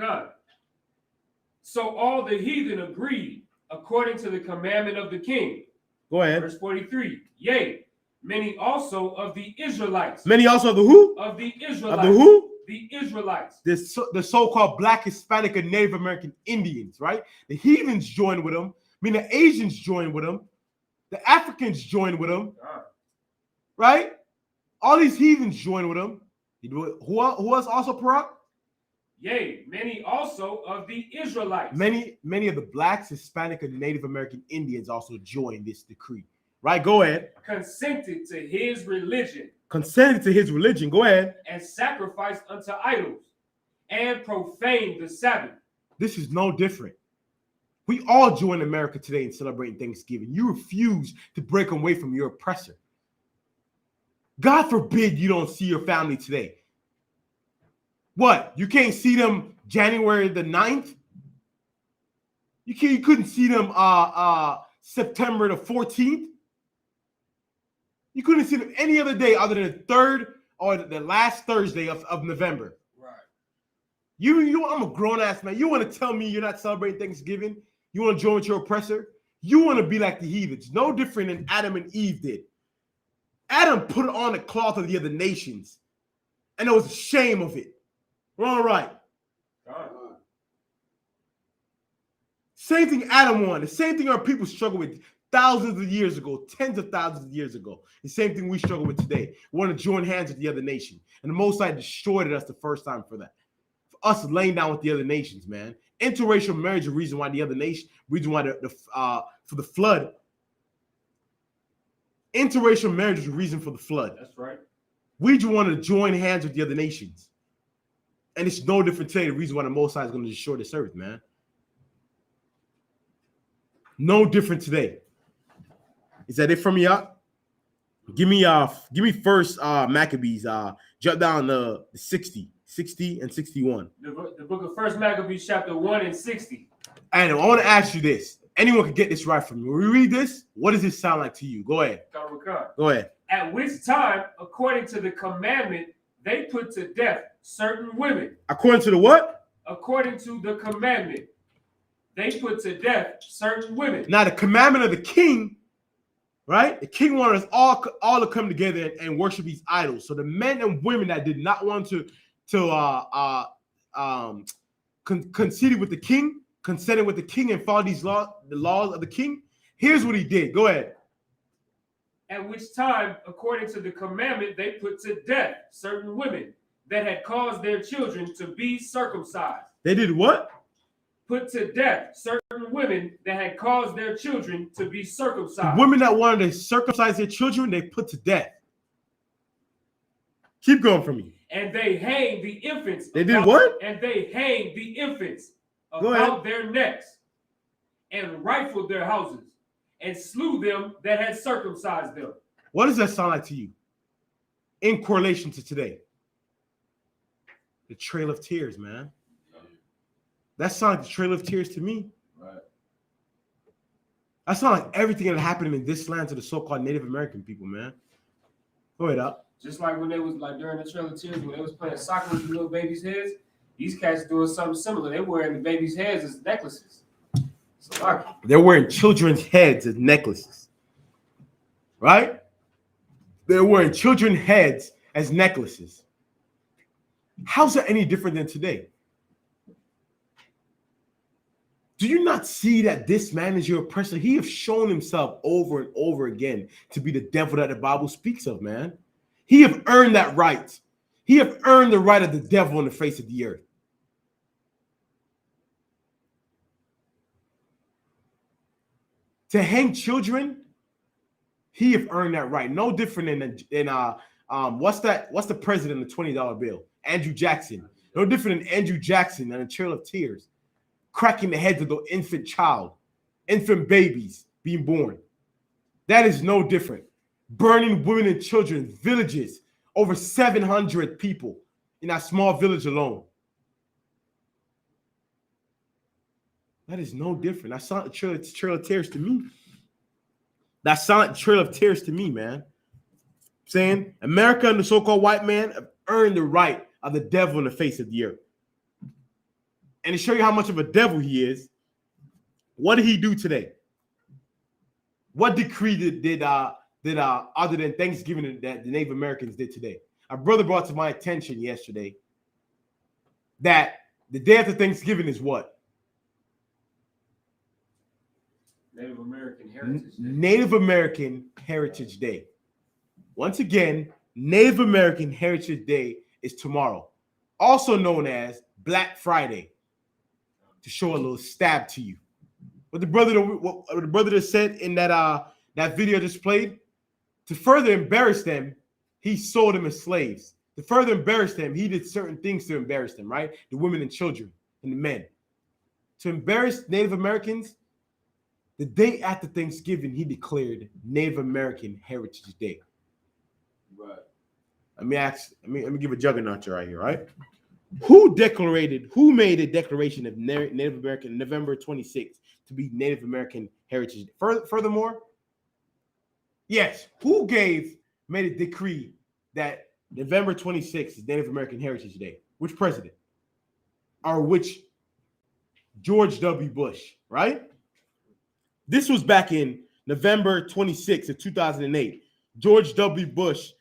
So all the heathen agreed according to the commandment of the king. Go ahead. Verse 43. Yea, many also of the Israelites. Many also of the who? Of the Israelites. Of the who? The Israelites. The so-called Black, Hispanic, and Native American Indians, right? The heathens joined with them. I mean, the Asians joined with them. The Africans joined with them. Right? All these heathens joined with them. Who else also, Parag? Yea, many also of the Israelites. Many of the Blacks, Hispanic, and Native American Indians also joined this decree. right? Go ahead. consented to his religion, Consented to his religion. Go ahead. and sacrificed unto idols, and profaned the Sabbath. This is no different. We all join America today in celebrating Thanksgiving. You refuse to break away from your oppressor. God forbid you don't see your family today. What? You can't see them January the 9th? You couldn't see them September the 14th? You couldn't see them any other day other than the 3rd or the last Thursday of November. Right. I'm a grown-ass man. You want to tell me you're not celebrating Thanksgiving? You want to join with your oppressor? You want to be like the heathens. No different than Adam and Eve did. Adam put on the cloth of the other nations, and there was a shame of it. We're all right. Same thing Adam wanted. The same thing our people struggle with thousands of years ago, tens of thousands of years ago. The same thing we struggle with today. We want to join hands with the other nation. And the Most High destroyed us the first time for that. For us laying down with the other nations, man. Interracial marriage is the reason why the other nation, reason why for the flood. Interracial marriage is the reason for the flood. That's right. We just want to join hands with the other nations. And it's no different today. The reason why the Most High is going to destroy this earth, man. No different today. Is that it from y'all? Give me first Maccabees. Jump down to 60 and 61. The book of First Maccabees, chapter 1 and 60. And I want to ask you this. Anyone can get this right from you. When we read this, what does this sound like to you? Go ahead. Go ahead. At which time, according to the commandment, they put to death certain women. According to the what? According to the commandment, they put to death certain women. Now, the commandment of the king, right? The king wanted us all to come together and worship these idols. So the men and women that did not want to concede with the king, consented with the king and follow the laws of the king. Here's what he did. Go ahead. At which time, according to the commandment, they put to death certain women that had caused their children to be circumcised. They did what? Put to death certain women that had caused their children to be circumcised. The women that wanted to circumcise their children, they put to death. Keep going for me. And they hanged the infants. They did what? And they hanged the infants about their necks and rifled their houses and slew them that had circumcised them. What does that sound like to you in correlation to today? The Trail of Tears, man. That sounds like the Trail of Tears to me. Right. That sounds like everything that happened in this land to the so-called Native American people, man. Go ahead, up. Just like when they was like during the Trail of Tears, when they was playing soccer with the little babies' heads, these cats doing something similar. They wearing the babies' heads as necklaces. So they're wearing children's heads as necklaces. Right? They're wearing children's heads as necklaces. How's that any different than today? Do you not see that this man is your oppressor? He has shown himself over and over again to be the devil that the Bible speaks of, man. He have earned that right. He have earned the right of the devil on the face of the earth. To hang children, he have earned that right. No different than what's the president of the $20 bill? Andrew Jackson. No different than Andrew Jackson and the Trail of Tears, cracking the heads of the infant babies being born. That is no different. Burning women and children, villages, over 700 people in that small village alone. That is no different. That's not the Trail of Tears to me. That's not the Trail of Tears to me, man. Saying America and the so-called white man have earned the right of the devil in the face of the earth. And to show you how much of a devil he is, what did he do today? What decree did other than Thanksgiving that the Native Americans did today? Our brother brought to my attention yesterday that the day after Thanksgiving is what? Native American Heritage Day. Native American Heritage Day. Once again, Native American Heritage Day is tomorrow, also known as Black Friday, to show a little stab to you. What the brother that said in that that video just played, to further embarrass them, he sold them as slaves. To further embarrass them, he did certain things to embarrass them, right? The women and children and the men. To embarrass Native Americans, the day after Thanksgiving, he declared Native American Heritage Day. Right. Let me give a juggernaut right here, right? Who made a declaration of Native American November 26th to be Native American Heritage Day? Furthermore, yes, who made a decree that November 26th is Native American Heritage Day? Which president? Or which George W. Bush, right? This was back in November 26th of 2008. George W. Bush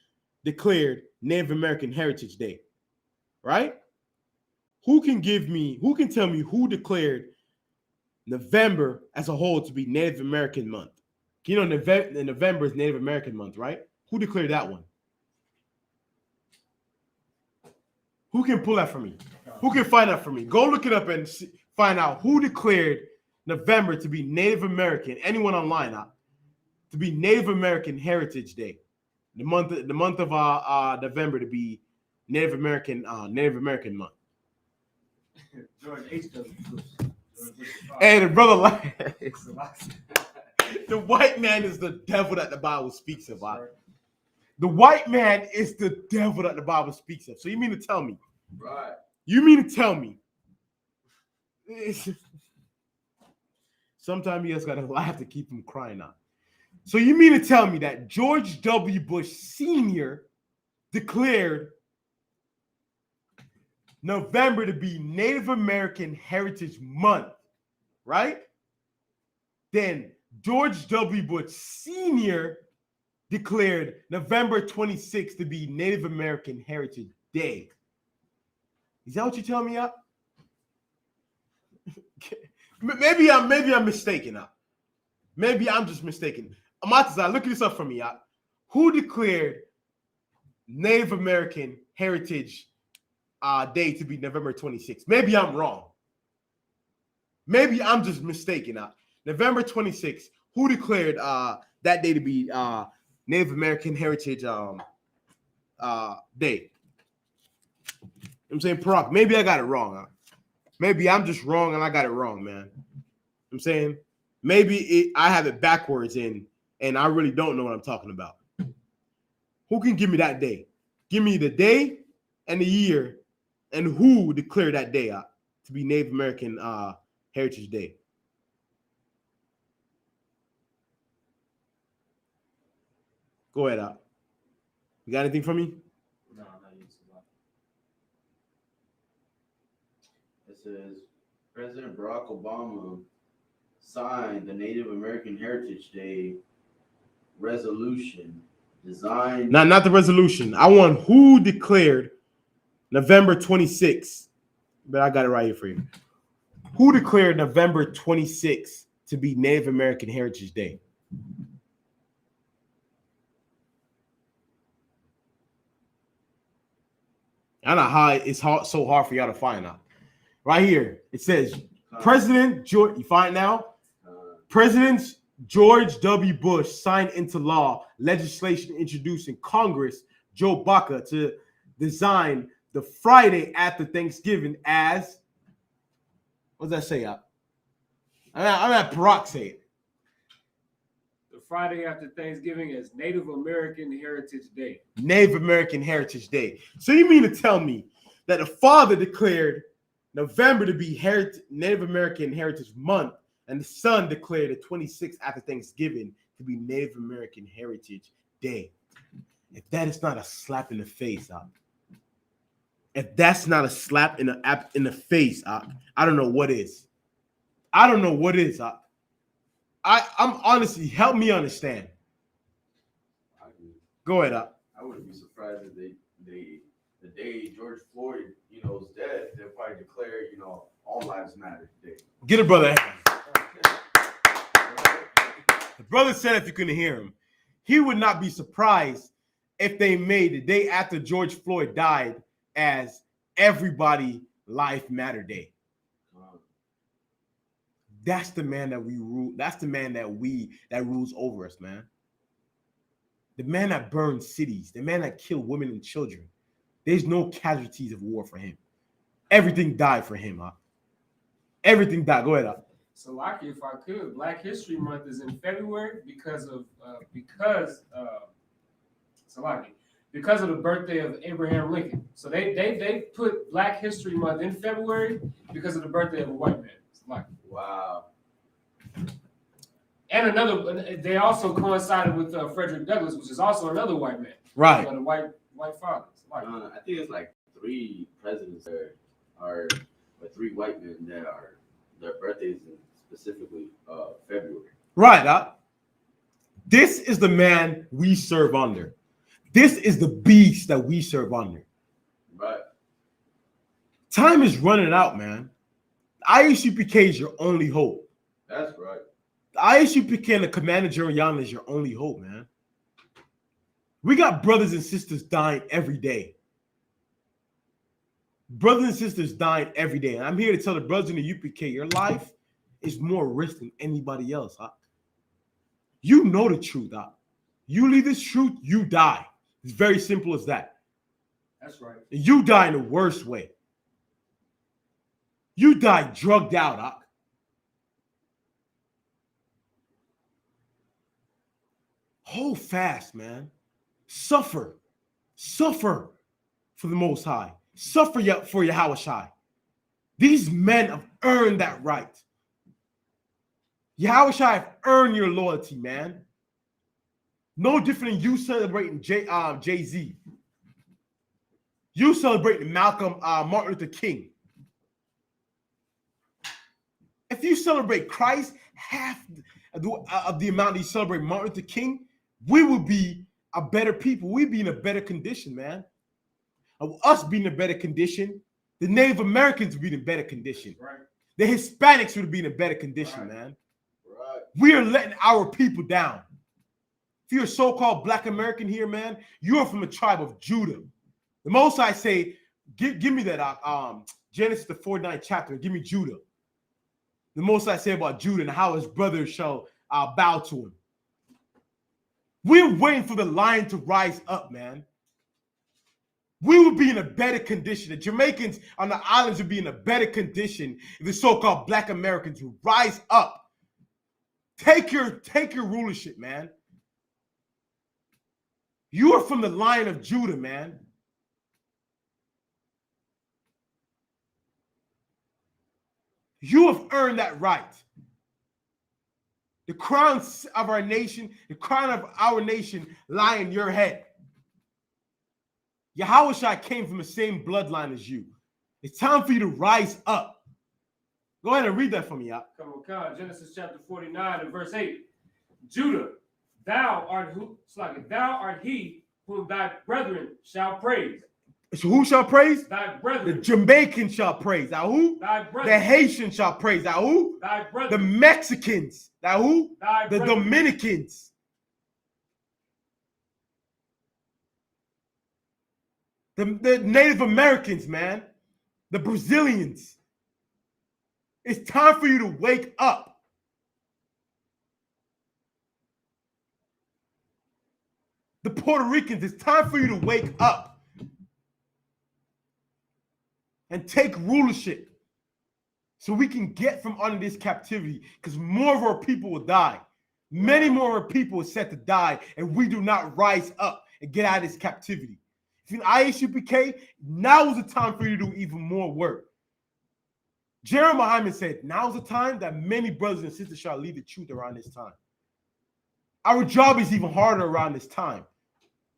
declared Native American Heritage Day, right? Who can tell me who declared November as a whole to be Native American month? You know, November is Native American month, right? Who declared that one? Who can pull that for me? Who can find that for me? Go look it up and find out who declared November to be Native American. Anyone online to be Native American Heritage Day. The month of November to be Native American month. George H.W. Bush. And the brother, the white man is the devil that the Bible speaks of. The white man is the devil that the Bible speaks of. So you mean to tell me? Right. You mean to tell me? Sometimes you just gotta laugh to keep him crying out. So you mean to tell me that George W. Bush Sr. declared November to be Native American Heritage Month, right? Then George W. Bush Sr. declared November 26th to be Native American Heritage Day. Is that what you're telling me up? Maybe I'm mistaken up. Maybe I'm just mistaken. Amatazai, look this up for me up. Who declared Native American Heritage Day to be November 26th? Maybe I'm wrong. Maybe I'm just mistaken up. November 26th. Who declared that day to be Native American Heritage Day? I'm saying, Parak, maybe I got it wrong. Maybe I'm just wrong and I got it wrong, man. I'm saying maybe I have it backwards and I really don't know what I'm talking about. Who can give me that day? Give me the day and the year and who declared that day to be Native American Heritage Day. Go ahead, out. You got anything for me? No, not yet. It says President Barack Obama signed the Native American Heritage Day resolution designed. Not the resolution. I want who declared November 26th. But I got it right here for you. Who declared November 26th to be Native American Heritage Day? I don't know how it's so hard for y'all to find out. Right here, it says President George. You find now? President George W. Bush signed into law legislation introduced in Congress, Joe Baca, to design the Friday after Thanksgiving as. What does that say? I'm at Parak say it. The Friday after Thanksgiving is Native American Heritage Day. Native American Heritage Day. So you mean to tell me that the father declared November to be Native American Heritage Month, and the son declared the 26th after Thanksgiving to be Native American Heritage Day? If that is not a slap in the face, if that's not a slap in the face, I don't know what is. I don't know what is. I'm honestly, help me understand. Go ahead, I wouldn't be surprised if the day George Floyd, is dead, they'll probably declare, all lives matter today. Get a brother. The brother said, if you couldn't hear him, he would not be surprised if they made the day after George Floyd died as Everybody Life Matter Day. That's the man that we rule. That's the man that rules over us, man. The man that burned cities, the man that killed women and children. There's no casualties of war for him. Everything died for him, huh? Everything died. Go ahead, huh? So, Lockie, if I could, Black History Month is in February because of the birthday of Abraham Lincoln. So they put Black History Month in February because of the birthday of a white man. Lockie. Wow. And another, they also coincided with Frederick Douglass, which is also another white man. Right. The white father. I think it's like 3 presidents or 3 white men that are their birthdays in specifically February. Right, huh? This is the man we serve under. This is the beast that we serve under. Right. Time is running out, man. The ISUPK is your only hope. That's right. The ISUPK and the Commander General is your only hope, man. We got brothers and sisters dying every day. Brothers and sisters dying every day. And I'm here to tell the brothers in the UPK, your life is more risk than anybody else, huh? You know the truth, huh? You leave this truth, you die. It's very simple as that. That's right. And you die in the worst way. You die drugged out, huh? Hold fast, man. Suffer. Suffer for the Most High. Suffer for Yahushua. These men have earned that right. Yahushua have earned your loyalty, man. No different than you celebrating Jay-Z. You celebrating Malcolm, Martin Luther King. If you celebrate Christ, half of the amount that you celebrate Martin Luther King, we would be a better people. We'd be in a better condition, man. Of us being in a better condition, the Native Americans would be in a better condition. Right. The Hispanics would be in a better condition, man. Right. We are letting our people down. If you're a so-called Black American here, man, you're from the tribe of Judah. The Most I say, give me that Genesis the 49th chapter. Give me Judah. The Most I say about Judah and how his brothers shall bow to him. We're waiting for the lion to rise up, man. We would be in a better condition. The Jamaicans on the islands would be in a better condition if the so-called Black Americans would rise up. Take your rulership, man. You are from the line of Judah, man. You have earned that right. The crown of our nation, the crown of our nation lie in your head. Yahushua came from the same bloodline as you. It's time for you to rise up. Go ahead and read that for me, Yah. Come on, Genesis chapter 49 and verse 8. Judah, thou art he whom thy brethren shall praise. So who shall praise? Thy The brethren. Jamaicans shall praise. Now who? Thy The brethren. Haitians shall praise. Now who? Thy The brethren. Mexicans. Now who? Thy The brethren. Dominicans. The Native Americans, man. The Brazilians. It's time for you to wake up. The Puerto Ricans, it's time for you to wake up and take rulership so we can get from under this captivity, because more of our people will die. Many more of our people are set to die, and we do not rise up and get out of this captivity. If you're in ISUPK, now is the time for you to do even more work. Jeremiah said, now is the time that many brothers and sisters shall leave the truth around this time. Our job is even harder around this time.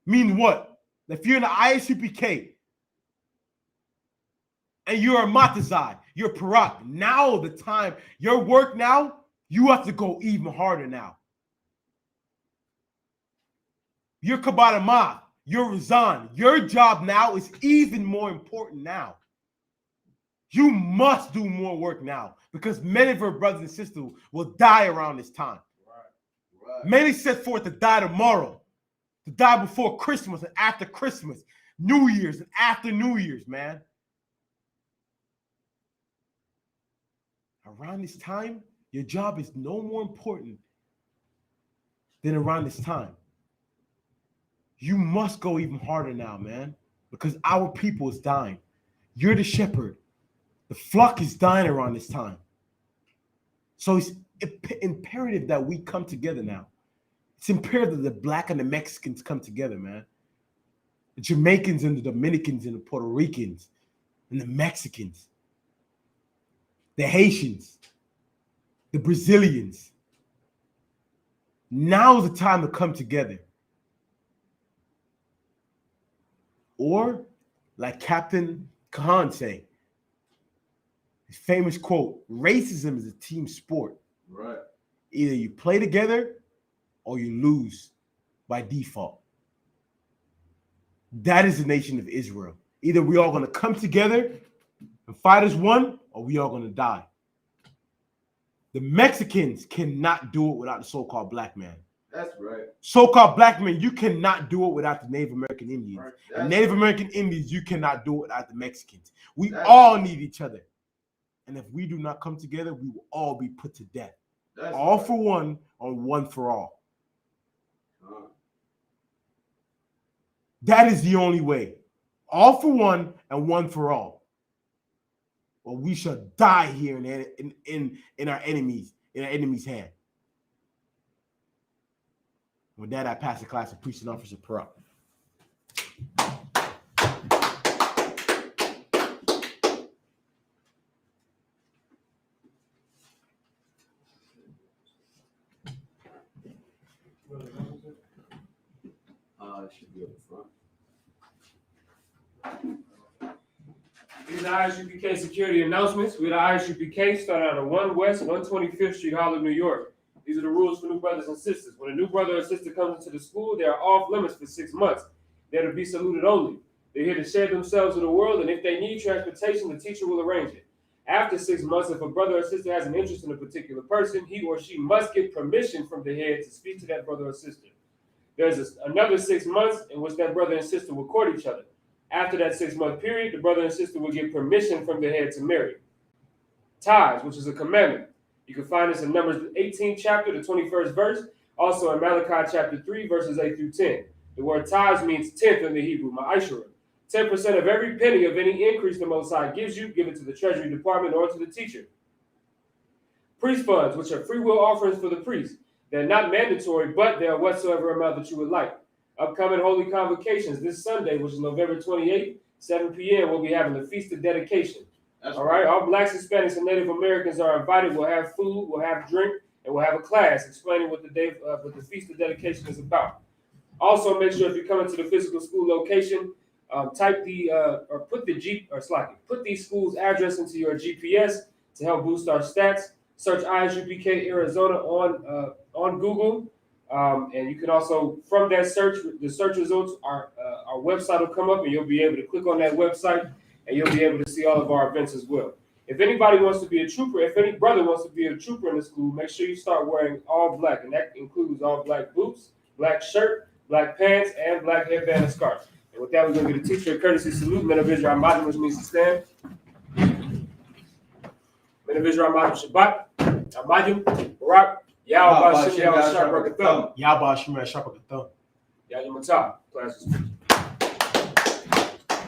Mean what? If you're in the ISUPK and you're a Matazai, you're a Parak, now the time, your work now, you have to go even harder now. You're Kabbalah, you're Razan. Your job now is even more important now. You must do more work now because many of our brothers and sisters will die around this time. Right. Many set forth to die tomorrow, to die before Christmas and after Christmas, New Year's and after New Year's, man. Around this time, Your job is no more important than around this time. You must go even harder now, man, because our people is dying. You're the shepherd. The flock is dying around this time. So it's imperative that we come together now. It's imperative that the Black and the Mexicans come together, man. The Jamaicans and the Dominicans and the Puerto Ricans and the Mexicans, the Haitians, the Brazilians. Now is the time to come together. Or, like Captain Khan saying, his famous quote, racism is a team sport. Right. Either you play together or you lose by default. That is the nation of Israel. Either we are going to come together and fight as one, or we are going to die. The Mexicans cannot do it without the so-called black man. That's right. So-called black men, you cannot do it without the Native American Indians. Right. And Native American Indians, you cannot do it without the Mexicans. We all need each other. And if we do not come together, we will all be put to death. All for one or one for all. That is the only way. All for one and one for all. Or we shall die here in our enemy's hand. With that, I pass the class to Preaching Officer Perot. It should be up front. These are ISUPK security announcements. We're the ISUPK, starting out of 1 West 125th Street, Harlem, New York. These are the rules for new brothers and sisters. When a new brother or sister comes into the school, they are off limits for 6 months. They're to be saluted only. They're here to share themselves with the world, and if they need transportation, the teacher will arrange it. After 6 months, if a brother or sister has an interest in a particular person, he or she must get permission from the head to speak to that brother or sister. There's another 6 months in which that brother and sister will court each other. After that 6-month period, the brother and sister will get permission from the head to marry. Tithes, which is a commandment. You can find this in Numbers 18th chapter, the 21st verse. Also in Malachi chapter 3, verses 8 through 10. The word tithes means tenth in the Hebrew, ma'asherah. 10% of every penny of any increase the Most High gives you, give it to the Treasury Department or to the teacher. Priest funds, which are free will offerings for the priest. They're not mandatory, but they are whatsoever amount that you would like. Upcoming holy convocations this Sunday, which is November 28th, 7 p.m., we'll be having the Feast of Dedication. All right, all Blacks, Hispanics, and Native Americans are invited. We'll have food, we'll have drink, and we'll have a class explaining what the Feast of Dedication is about. Also, make sure if you're coming to the physical school location, put the school's address into your GPS to help boost our stats. Search ISUPK Arizona on Google. And you can also, from that search, the search results, our website will come up and you'll be able to click on that website and you'll be able to see all of our events as well. If anybody wants to be a trooper, if any brother wants to be a trooper in the school, make sure you start wearing all black. And that includes all black boots, black shirt, black pants, and black headband and scarf. And with that, we're going to get a teacher a courtesy salute. Men of Israel Madim, which means to stand. Men of Israel Madim Shabbat. Amadim, Barak. Yahweh Bashim, Yahweh Shabbat, Thumb. Yahweh Bashim, Yahweh Shabbat, Thumb. Yahweh Matah. Class is finished.